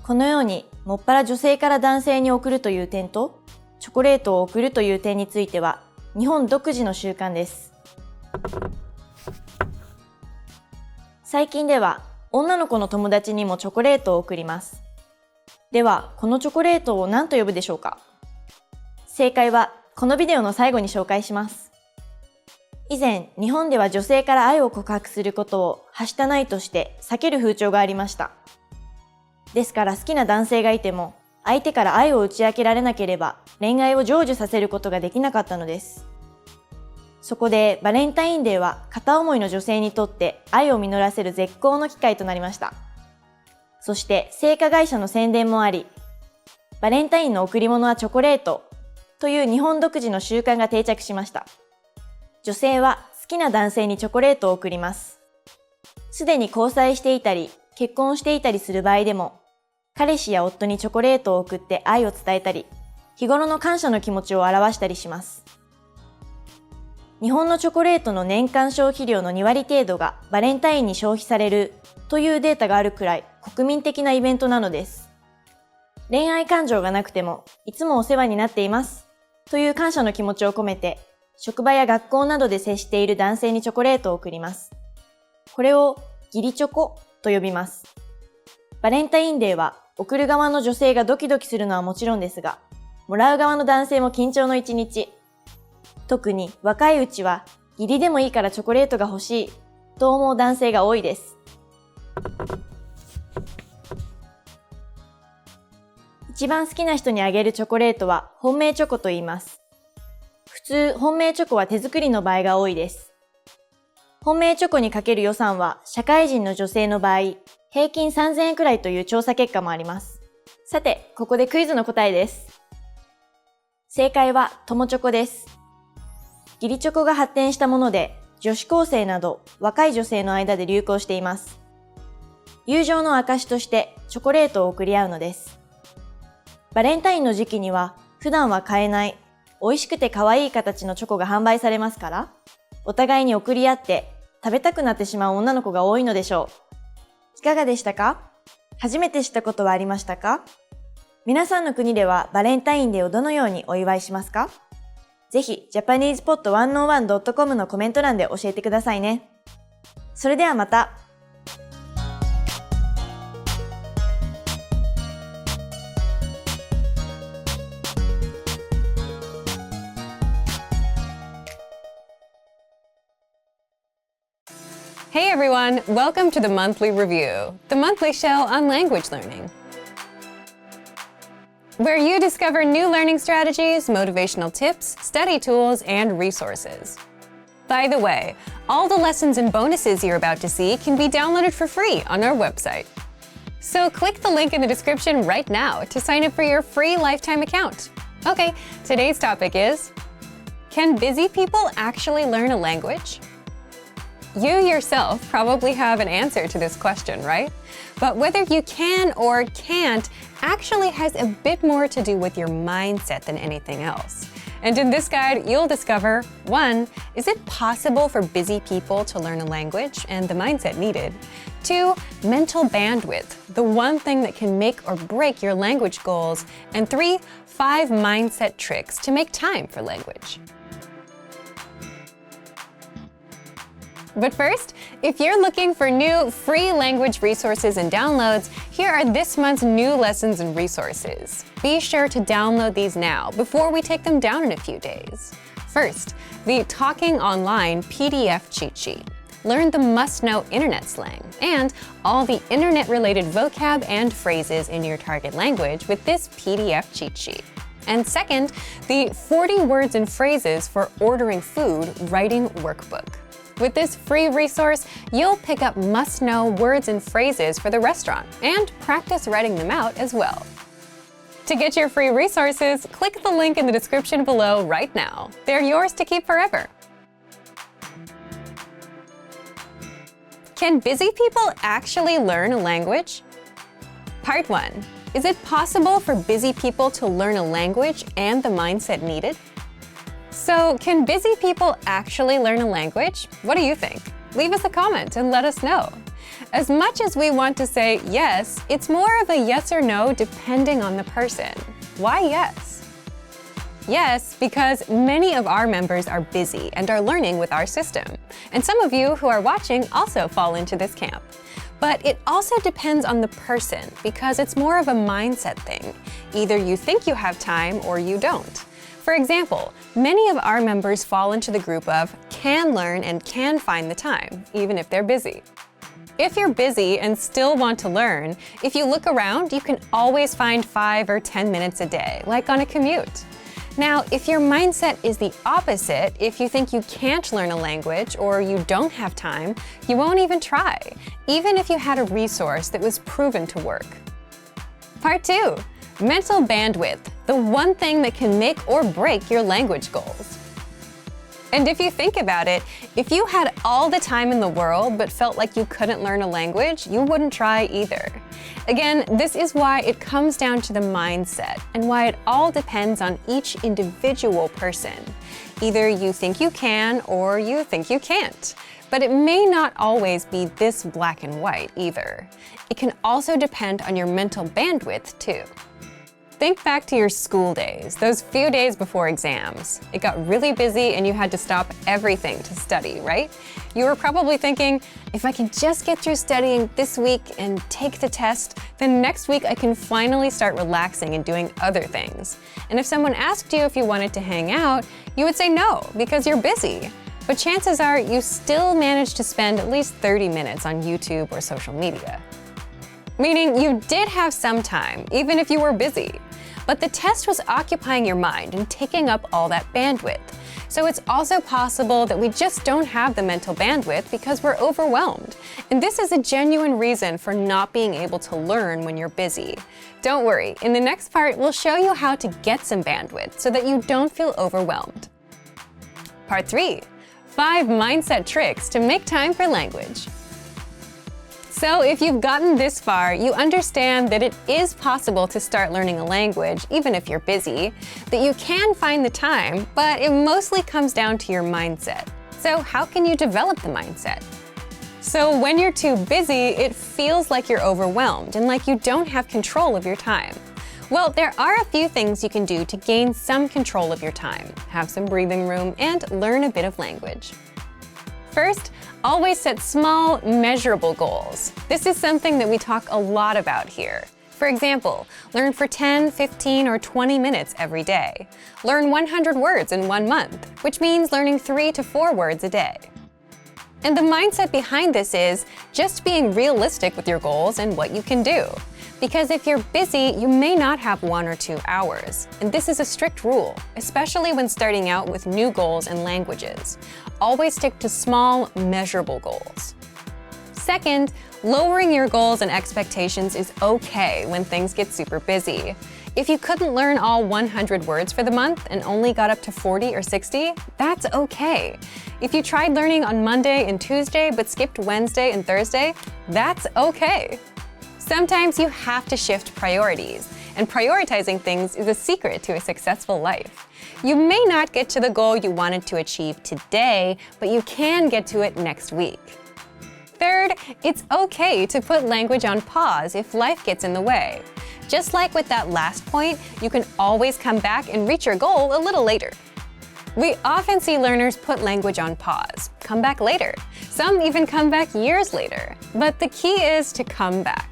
このように、もっぱら女性から男性に贈るという点と、チョコレートを贈るという点については、日本独自の習慣です。最近では、女の子の友達にもチョコレートを贈ります。では、このチョコレートを何と呼ぶでしょうか？正解は、このビデオの最後に紹介します。以前、日本では女性から愛を告白することをはしたないとして避ける風潮がありました。ですから好きな男性がいても、相手から愛を打ち明けられなければ恋愛を成就させることができなかったのです。そこでバレンタインデーは片思いの女性にとって愛を実らせる絶好の機会となりました。そして製菓会社の宣伝もあり、バレンタインの贈り物はチョコレートという日本独自の習慣が定着しました。女性は好きな男性にチョコレートを贈ります。すでに交際していたり結婚していたりする場合でも、彼氏や夫にチョコレートを贈って愛を伝えたり、日頃の感謝の気持ちを表したりします。日本のチョコレートの年間消費量の2割程度がバレンタインに消費されるというデータがあるくらい国民的なイベントなのです。恋愛感情がなくてもいつもお世話になっていますという感謝の気持ちを込めて、職場や学校などで接している男性にチョコレートを贈ります。これを義理チョコと呼びます。バレンタインデーは贈る側の女性がドキドキするのはもちろんですが、もらう側の男性も緊張の一日。特に若いうちは義理でもいいからチョコレートが欲しいと思う男性が多いです。一番好きな人にあげるチョコレートは本命チョコと言います。普通本命チョコは手作りの場合が多いです。本命チョコにかける予算は社会人の女性の場合、平均3000円くらいという調査結果もあります。さて、ここでクイズの答えです。正解は友チョコです。義理チョコが発展したもので、女子高生など若い女性の間で流行しています。友情の証としてチョコレートを贈り合うのです。バレンタインの時期には普段は買えない美味しくて可愛い形のチョコが販売されますから、お互いに贈り合って食べたくなってしまう女の子が多いのでしょう。いかがでしたか？初めて知ったことはありましたか？皆さんの国ではバレンタインデーをどのようにお祝いしますか？ぜひ japanesepod101.com のコメント欄で教えてくださいね。それではまた。Hey everyone, welcome to the monthly review, the monthly show on language learning, where you discover new learning strategies, motivational tips, study tools, and resources. By the way, all the lessons and bonuses you're about to see can be downloaded for free on our website. So click the link in the description right now to sign up for your free lifetime account. Okay, today's topic is, can busy people actually learn a language? You yourself probably have an answer to this question, right? But whether you can or can't actually has a bit more to do with your mindset than anything else. And in this guide, you'll discover 1. Is it possible for busy people to learn a language and the mindset needed? 2. Mental bandwidth, the one thing that can make or break your language goals. And 3. 5 mindset tricks to make time for language. But first, if you're looking for new free language resources and downloads, here are this month's new lessons and resources. Be sure to download these now before we take them down in a few days. First, the Talking Online PDF cheat sheet. Learn the must-know internet slang and all the internet-related vocab and phrases in your target language with this PDF cheat sheet. And second, the 40 words and phrases for ordering food writing workbook. With this free resource, you'll pick up must-know words and phrases for the restaurant and practice writing them out as well. To get your free resources, click the link in the description below right now. They're yours to keep forever. Can busy people actually learn a language? Part 1. Is it possible for busy people to learn a language and the mindset needed? So, can busy people actually learn a language? What do you think? Leave us a comment and let us know. As much as we want to say yes, it's more of a yes or no depending on the person. Why yes? Yes, because many of our members are busy and are learning with our system. And some of you who are watching also fall into this camp. But it also depends on the person because it's more of a mindset thing. Either you think you have time or you don't. For example, many of our members fall into the group of can learn and can find the time, even if they're busy. If you're busy and still want to learn, if you look around, you can always find 5 or 10 minutes a day, like on a commute. Now, if your mindset is the opposite, if you think you can't learn a language or you don't have time, you won't even try, even if you had a resource that was proven to work. Part 2. Mental bandwidth, the one thing that can make or break your language goals. And if you think about it, if you had all the time in the world but felt like you couldn't learn a language, you wouldn't try either. Again, this is why it comes down to the mindset and why it all depends on each individual person. Either you think you can or you think you can't. But it may not always be this black and white either. It can also depend on your mental bandwidth too. Think back to your school days, those few days before exams. It got really busy and you had to stop everything to study, right? You were probably thinking, if I can just get through studying this week and take the test, then next week I can finally start relaxing and doing other things. And if someone asked you if you wanted to hang out, you would say no, because you're busy. But chances are you still managed to spend at least 30 minutes on YouTube or social media. Meaning you did have some time, even if you were busy. But the test was occupying your mind and taking up all that bandwidth. So it's also possible that we just don't have the mental bandwidth because we're overwhelmed. And this is a genuine reason for not being able to learn when you're busy. Don't worry, in the next part, we'll show you how to get some bandwidth so that you don't feel overwhelmed. Part 3. 5 mindset tricks to make time for language. So if you've gotten this far, you understand that it is possible to start learning a language, even if you're busy, that you can find the time, but it mostly comes down to your mindset. So how can you develop the mindset? So when you're too busy, it feels like you're overwhelmed and like you don't have control of your time. Well, there are a few things you can do to gain some control of your time, have some breathing room, and learn a bit of language. First, always set small, measurable goals. This is something that we talk a lot about here. For example, learn for 10, 15, or 20 minutes every day. Learn 100 words in 1 month, which means learning 3 to 4 words a day. And the mindset behind this is just being realistic with your goals and what you can do. Because if you're busy, you may not have 1 or 2 hours. And this is a strict rule, especially when starting out with new goals and languages. Always stick to small, measurable goals. Second, lowering your goals and expectations is okay when things get super busy. If you couldn't learn all 100 words for the month and only got up to 40 or 60, that's okay. If you tried learning on Monday and Tuesday but skipped Wednesday and Thursday, that's okay. Sometimes you have to shift priorities, and prioritizing things is a secret to a successful life. You may not get to the goal you wanted to achieve today, but you can get to it next week. Third, it's okay to put language on pause if life gets in the way. Just like with that last point, you can always come back and reach your goal a little later. We often see learners put language on pause, come back later. Some even come back years later. But the key is to come back.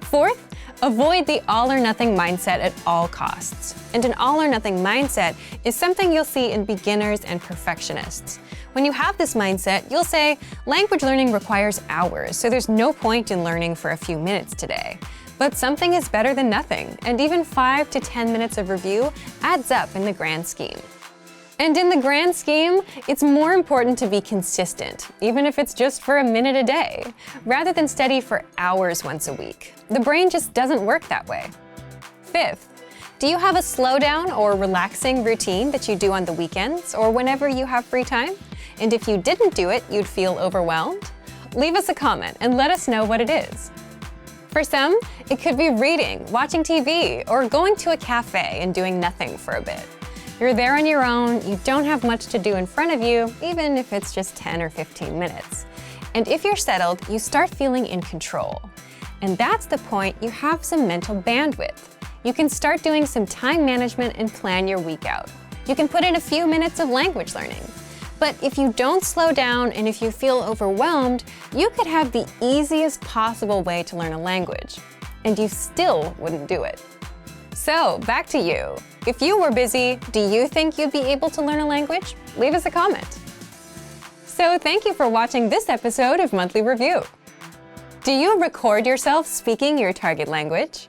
Fourth, avoid the all-or-nothing mindset at all costs. And an all-or-nothing mindset is something you'll see in beginners and perfectionists. When you have this mindset, you'll say, language learning requires hours, so there's no point in learning for a few minutes today. But something is better than nothing, and even 5 to 10 minutes of review adds up in the grand scheme. And in the grand scheme, it's more important to be consistent, even if it's just for a minute a day, rather than study for hours once a week. The brain just doesn't work that way. Fifth, do you have a slowdown or relaxing routine that you do on the weekends or whenever you have free time? And if you didn't do it, you'd feel overwhelmed? Leave us a comment and let us know what it is. For some, it could be reading, watching TV, or going to a cafe and doing nothing for a bit. You're there on your own, you don't have much to do in front of you, even if it's just 10 or 15 minutes. And if you're settled, you start feeling in control. And that's the point you have some mental bandwidth. You can start doing some time management and plan your week out. You can put in a few minutes of language learning. But if you don't slow down and if you feel overwhelmed, you could have the easiest possible way to learn a language. And you still wouldn't do it. So, back to you. If you were busy, do you think you'd be able to learn a language? Leave us a comment. So, thank you for watching this episode of Monthly Review. Do you record yourself speaking your target language?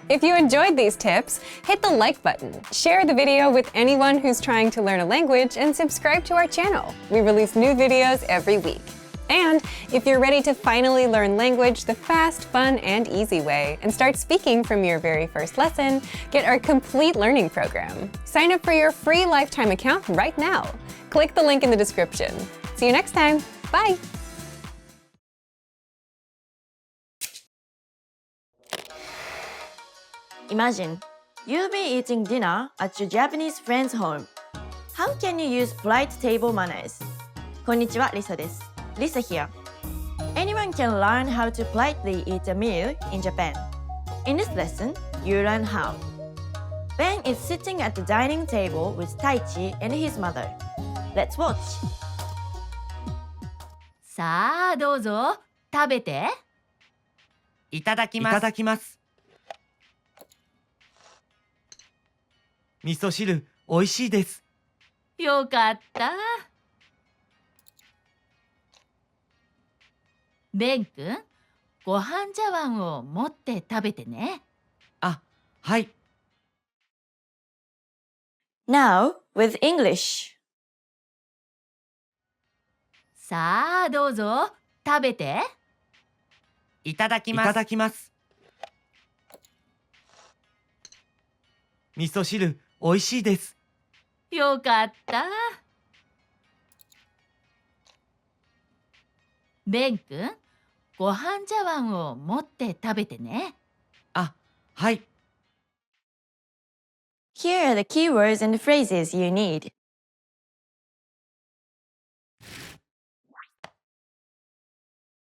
If you enjoyed these tips, hit the like button, share the video with anyone who's trying to learn a language, and subscribe to our channel. We release new videos every week. And if you're ready to finally learn language the fast, fun, and easy way and start speaking from your very first lesson, get our complete learning program. Sign up for your free lifetime account right now. Click the link in the description. See you next time. Bye! Imagine, you'll be eating dinner at your Japanese friend's home. How can you use polite table manners? こんにちは、Lisa です。Lisa here. Anyone can learn how to politely eat a meal in Japan. In this lesson, you learn how. Ben is sitting at the dining table with Taichi and his mother. Let's watch. さあどうぞ食べて。いただきます。いただきます。味噌汁、おいしいです。よかった。ベン君、ご飯茶碗を持って食べてね。あ、はい。Now, with English. さあどうぞ食べて。いただきます。いただきます。味噌汁、おいしいです。よかった。ベン君、ご飯茶碗を持って食べてね。あ、はい。Here are the keywords and phrases you need.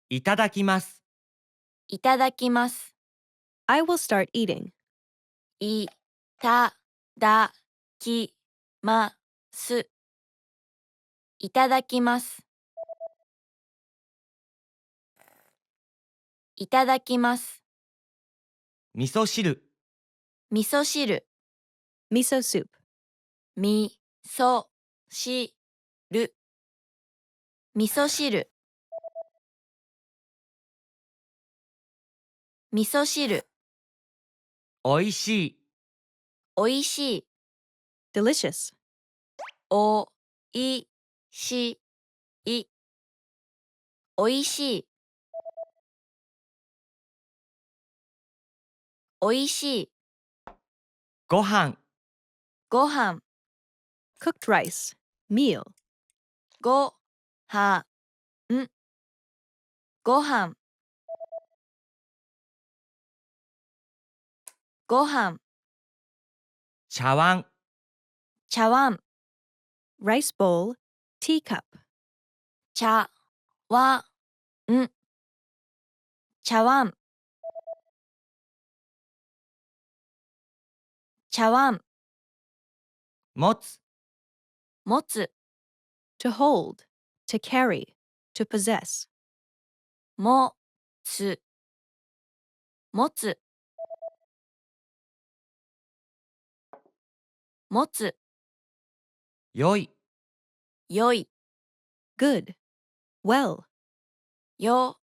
いただきます。いただきます。 I will start eating. いただきます。いただきます。いただきます。味噌汁、味噌汁。 Miso soup. 味噌汁。味噌汁。味噌汁。おいしい、おいしい。 Delicious. おいしい。おいしい。おいしい。ご飯、ご飯。 Cooked rice. Meal. ごはん。ご飯。ご飯。茶碗、茶碗。 Rice bowl. Teacup. 茶碗。茶碗。茶碗。持つ、持つ。 To hold. To carry. To possess. もつ。持つ。持つ。良い、よい。 Good. Well. よ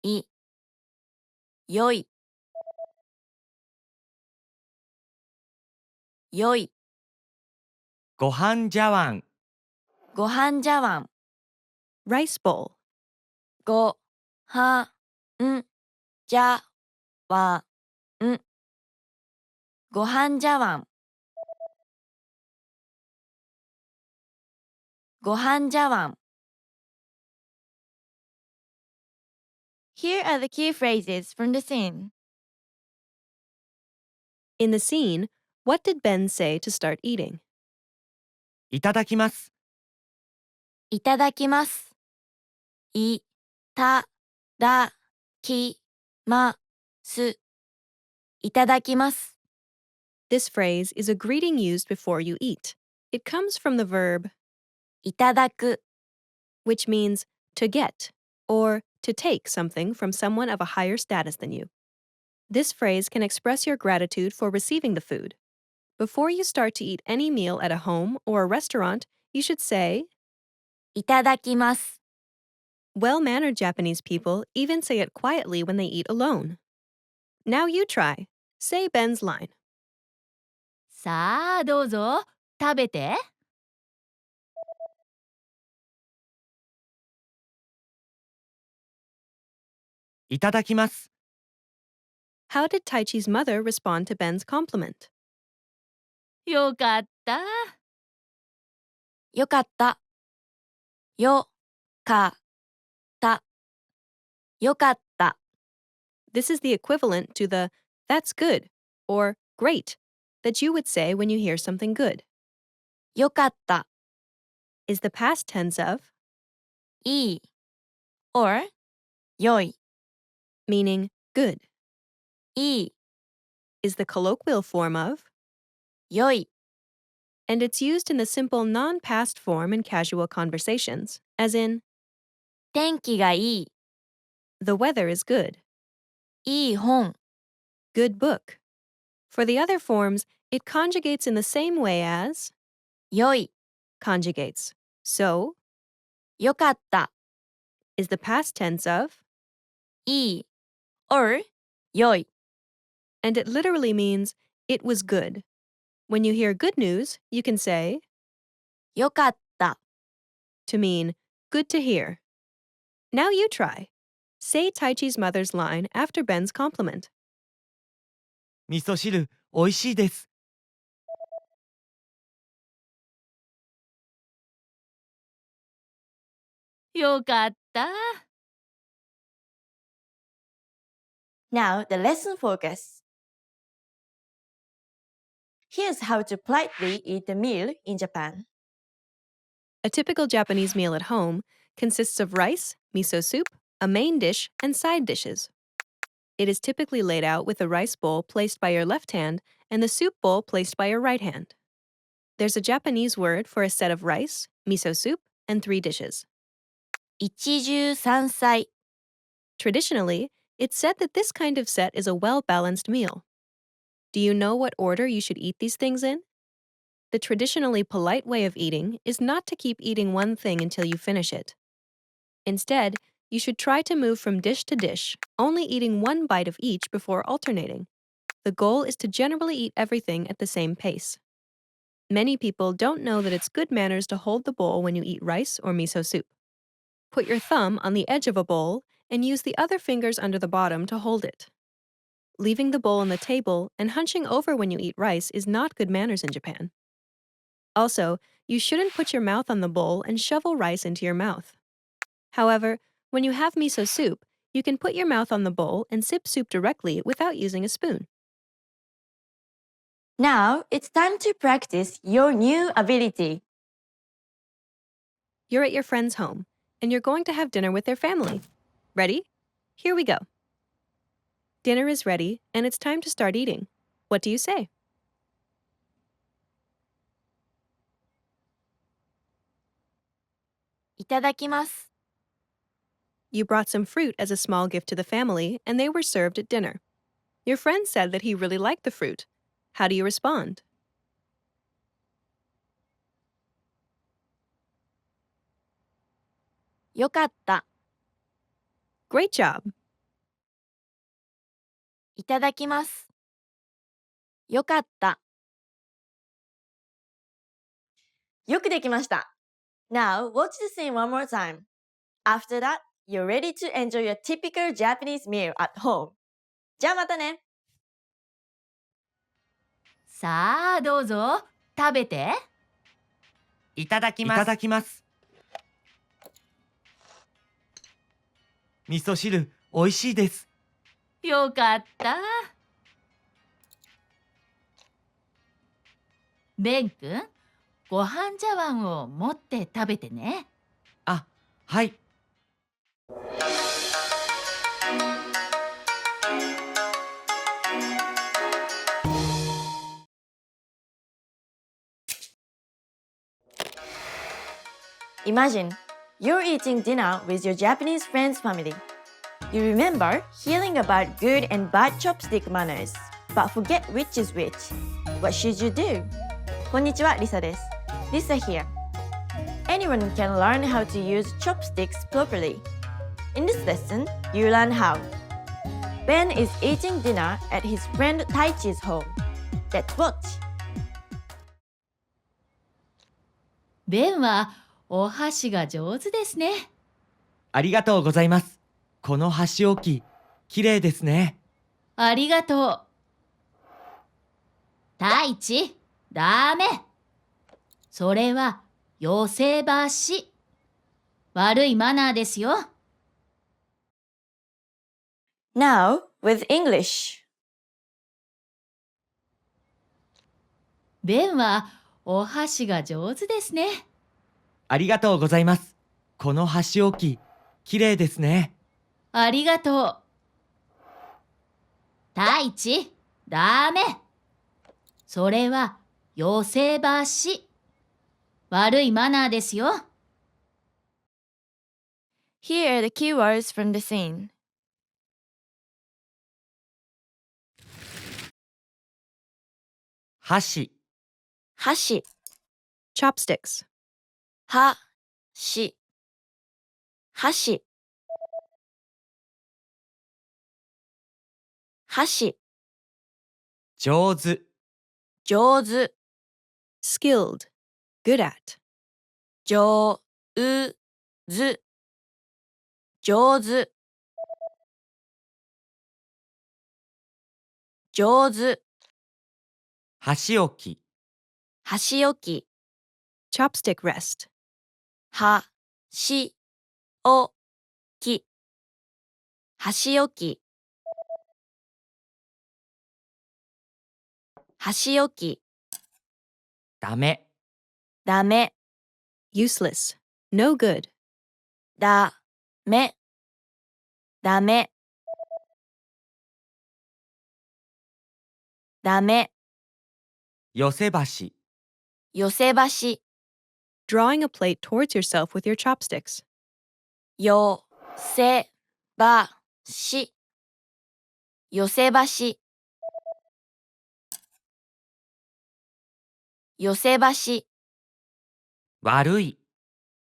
い。よい。よい。ご飯茶碗、ご飯茶碗。 Rice bowl. ごはん茶碗。ご飯茶碗。ご飯茶碗。 Here are the key phrases from the scene. In the scene, what did Ben say to start eating? いただきます。いただきます。いただきます。いただきます。 This phrase is a greeting used before you eat. It comes from the verb いただく。 which means to get or to take something from someone of a higher status than you. This phrase can express your gratitude for receiving the food. Before you start to eat any meal at a home or a restaurant, you should say, いただきます。 well-mannered Japanese people even say it quietly when they eat alone. Now you try. Say Ben's line. さあどうぞ食べて。いただきます。How did Taichi's mother respond to Ben's compliment? よかった。よかった。よかった。よかった。 This is the equivalent to the that's good or great that you would say when you hear something good. よかった。 Is the past tense of いい or よい。 meaning good. いい Is the colloquial form of よい。 and it's used in the simple non-past form in casual conversations, as in 天気がいい。 the weather is good, いい本。 good book. For the other forms, it conjugates in the same way as よい。 conjugates. So よかった。 is the past tense of いい or よい。 and it literally means it was good. When you hear good news, you can say よかった。 to mean good to hear. Now you try. Say Taichi's mother's line after Ben's compliment. 味噌汁、おいしいです。よかった。Now the lesson focus. Here's how to politely eat a meal in Japan. A typical Japanese meal at home consists of rice, miso soup, a main dish, and side dishes. It is typically laid out with the rice bowl placed by your left hand and the soup bowl placed by your right hand. There's a Japanese word for a set of rice, miso soup, and 3 dishes. 一汁三菜 Traditionally, it's said that this kind of set is a well-balanced meal. Do you know what order you should eat these things in? The traditionally polite way of eating is not to keep eating one thing until you finish it. Instead, you should try to move from dish to dish, only eating one bite of each before alternating. The goal is to generally eat everything at the same pace. Many people don't know that it's good manners to hold the bowl when you eat rice or miso soup. Put your thumb on the edge of a bowl and use the other fingers under the bottom to hold it. Leaving the bowl on the table and hunching over when you eat rice is not good manners in Japan. Also, you shouldn't put your mouth on the bowl and shovel rice into your mouth. However, when you have miso soup, you can put your mouth on the bowl and sip soup directly without using a spoon. Now, it's time to practice your new ability. You're at your friend's home, and you're going to have dinner with their family. Ready? Here we go. Dinner is ready, and it's time to start eating. What do you say? いただきます You brought some fruit as a small gift to the family, and they were served at dinner. Your friend said that he really liked the fruit. How do you respond? よかった Great job! いただきますよかったよくできました Now, watch the scene one more time. After that, you're ready to enjoy your typical Japanese meal at home. じゃあまたねさあどうぞ食べて。いただきます。いただきます。味噌汁、おいしいです。よかった。ベン君、ご飯茶碗を持って食べてね。あ、はい。Imagine, you're eating dinner with your Japanese friend's family. You remember hearing about good and bad chopstick manners, but forget which is which. What should you do? こんにちは、リサです。Lisa here. Anyone can learn how to use chopsticks properly. In this lesson, you learn how. Ben is eating dinner at his friend Taichi's home. Let's watch. ベンはお箸が上手ですね。ありがとうございます。この箸置き、きれいですね。ありがとう。太一、ダメ。それは寄せ箸。悪いマナーですよ。Now, with English. ベンはお箸が上手ですね。ありがとうございます。この箸置き、きれいですね。ありがとう。太一、ダメ。それは寄せ箸。悪いマナーですよ。Here are the keywords from the scene. 箸、箸、 Chopsticks. は、し、箸、箸、上手、上手、 Skilled. Good at. 上手、上手、上手、箸置き、箸置き、 Chopstick rest. は、し、お、き、箸置き、箸置き、ダメ、ダメ、 Useless. No good. ダメ、ダメ、ダメ、寄せ橋、寄せ橋、 Drawing a plate towards yourself with your chopsticks. 寄せ橋、寄せ橋、寄せ橋、悪い、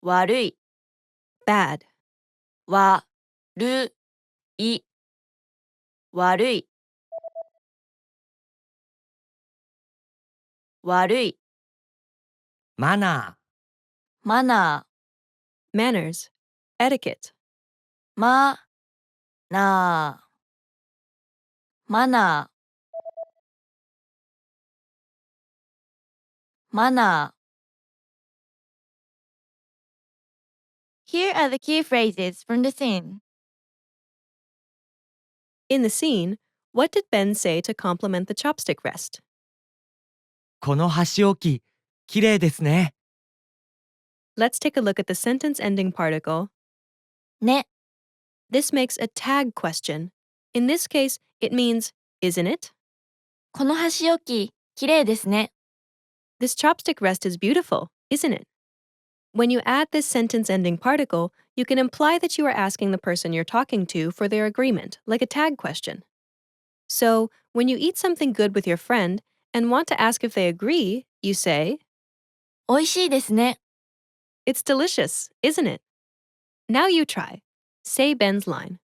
悪い、 Bad. 悪い、悪い、悪い、マナマナ Manners. Etiquette. ー、マナー、マナー、マナー。Here are the key phrases from the scene. In the scene, what did Ben say to compliment the chopstick rest? ー。この箸置き、きれいですね。Let's take a look at the sentence ending particle. ね、 This makes a tag question. In this case, it means, isn't it? この箸置き、きれいですね。 This chopstick rest is beautiful, isn't it? When you add this sentence ending particle, you can imply that you are asking the person you're talking to for their agreement, like a tag question. So, when you eat something good with your friend and want to ask if they agree, you say, 美味しいですね。 It's delicious, isn't it? Now you try. Say Ben's line.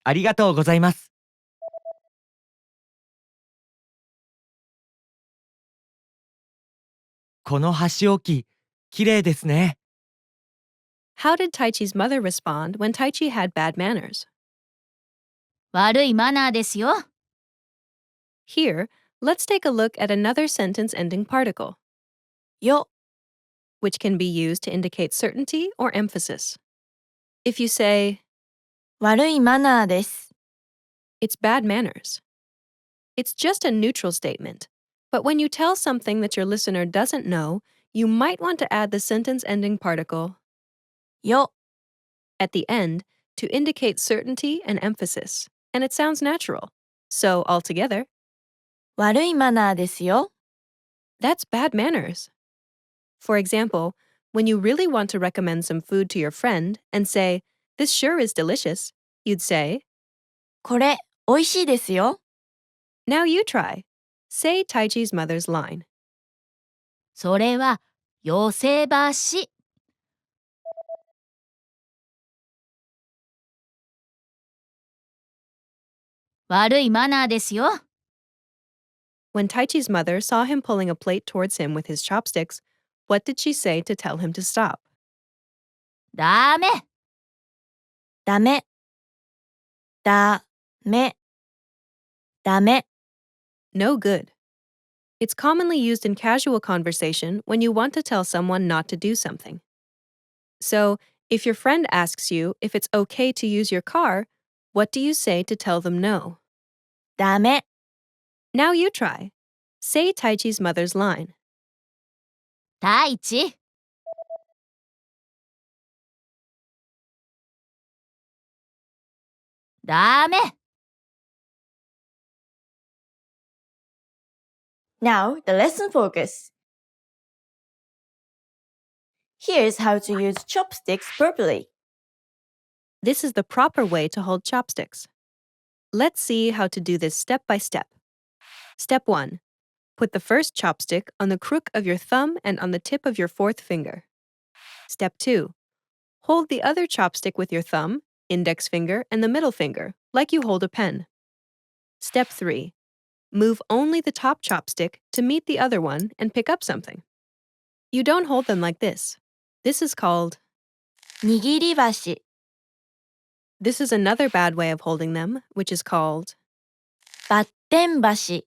ありがとうございます。この箸置き、きれいですね。How did Taichi's mother respond when Taichi had bad manners? 悪いマナーですよ。 Here, let's take a look at another sentence ending particle, よ、 which can be used to indicate certainty or emphasis. If you say, 悪いマナーです。 it's bad manners, it's just a neutral statement. But when you tell something that your listener doesn't know, you might want to add the sentence ending particle よ、 at the end to indicate certainty and emphasis, and it sounds natural. So, altogether, 悪いマナーですよ。 that's bad manners. For example, when you really want to recommend some food to your friend and say, this sure is delicious, you'd say, これ、美味しいですよ。 now you try. Say Taichi's mother's line. それは寄せ橋。悪いマナーですよ。 When Taichi's mother saw him pulling a plate towards him with his chopsticks, what did she say to tell him to stop? ダメ。ダメ、ダメ、ダメ。 No good. It's commonly used in casual conversation when you want to tell someone not to do something. So, if your friend asks you if it's okay to use your car, what do you say to tell them no? ダメ、 Now you try. Say Taichi's mother's line. 太一。ダメ。 Now, the lesson focus. Here's how to use chopsticks properly. This is the proper way to hold chopsticks. Let's see how to do this step by step. Step 1. Put the first chopstick on the crook of your thumb and on the tip of your fourth finger. Step 2. Hold the other chopstick with your thumb, index finger, and the middle finger, like you hold a pen. Step 3. Move only the top chopstick to meet the other one and pick up something. You don't hold them like this. This is called. 握り箸、 This is another bad way of holding them, which is called. バッテン箸、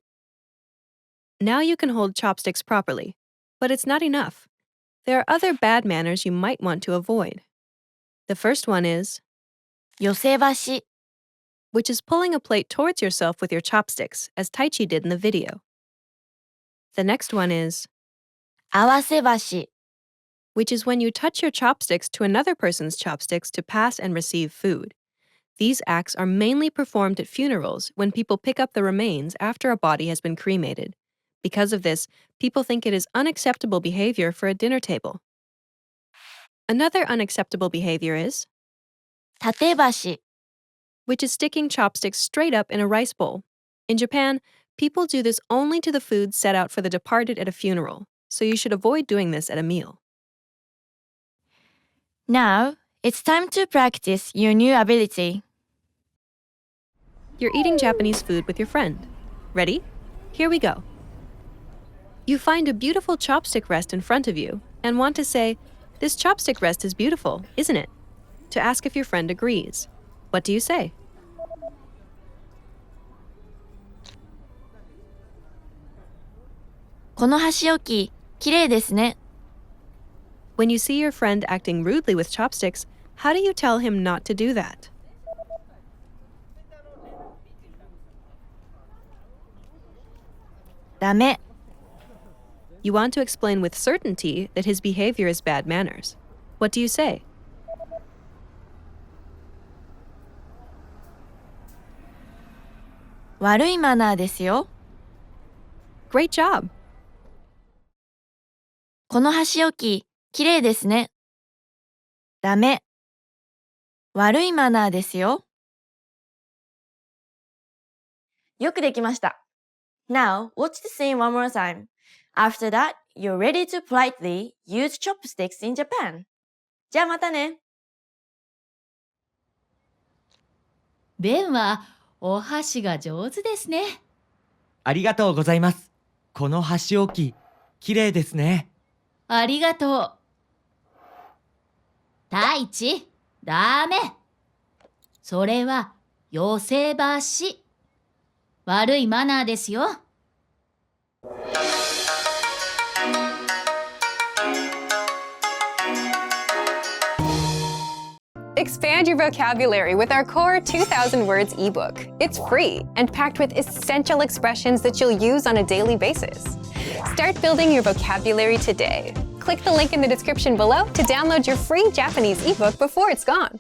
Now you can hold chopsticks properly, but it's not enough. There are other bad manners you might want to avoid. The first one is, 寄せ箸、 which is pulling a plate towards yourself with your chopsticks, as Taichi did in the video. The next one is, 合わせ箸、 which is when you touch your chopsticks to another person's chopsticks to pass and receive food. These acts are mainly performed at funerals when people pick up the remains after a body has been cremated. Because of this, people think it is unacceptable behavior for a dinner table. Another unacceptable behavior is 立て箸 which is sticking chopsticks straight up in a rice bowl. In Japan, people do this only to the food set out for the departed at a funeral, so you should avoid doing this at a meal. Now, it's time to practice your new ability. You're eating Japanese food with your friend. Ready? Here we go. You find a beautiful chopstick rest in front of you and want to say, "This chopstick rest is beautiful, isn't it?" to ask if your friend agrees. What do you say? この箸置き、きれいですね。 When you see your friend acting rudely with chopsticks, how do you tell him not to do that? ダメ。 You want to explain with certainty that his behavior is bad manners. What do you say? 悪いマナーですよ。 Great job! この箸置き、きれいですね。ダメ。悪いマナーですよ。よくできました。Now, watch the scene one more time. After that, you're ready to politely use chopsticks in Japan. じゃあまたね。ベンはお箸が上手ですね。ありがとうございます。この箸置き、きれいですね。ありがとう。太一、ダメ。それは寄せ箸。悪いマナーですよ。Expand your vocabulary with our core 2,000 words ebook. It's free and packed with essential expressions that you'll use on a daily basis. Start building your vocabulary today. Click the link in the description below to download your free Japanese ebook before it's gone.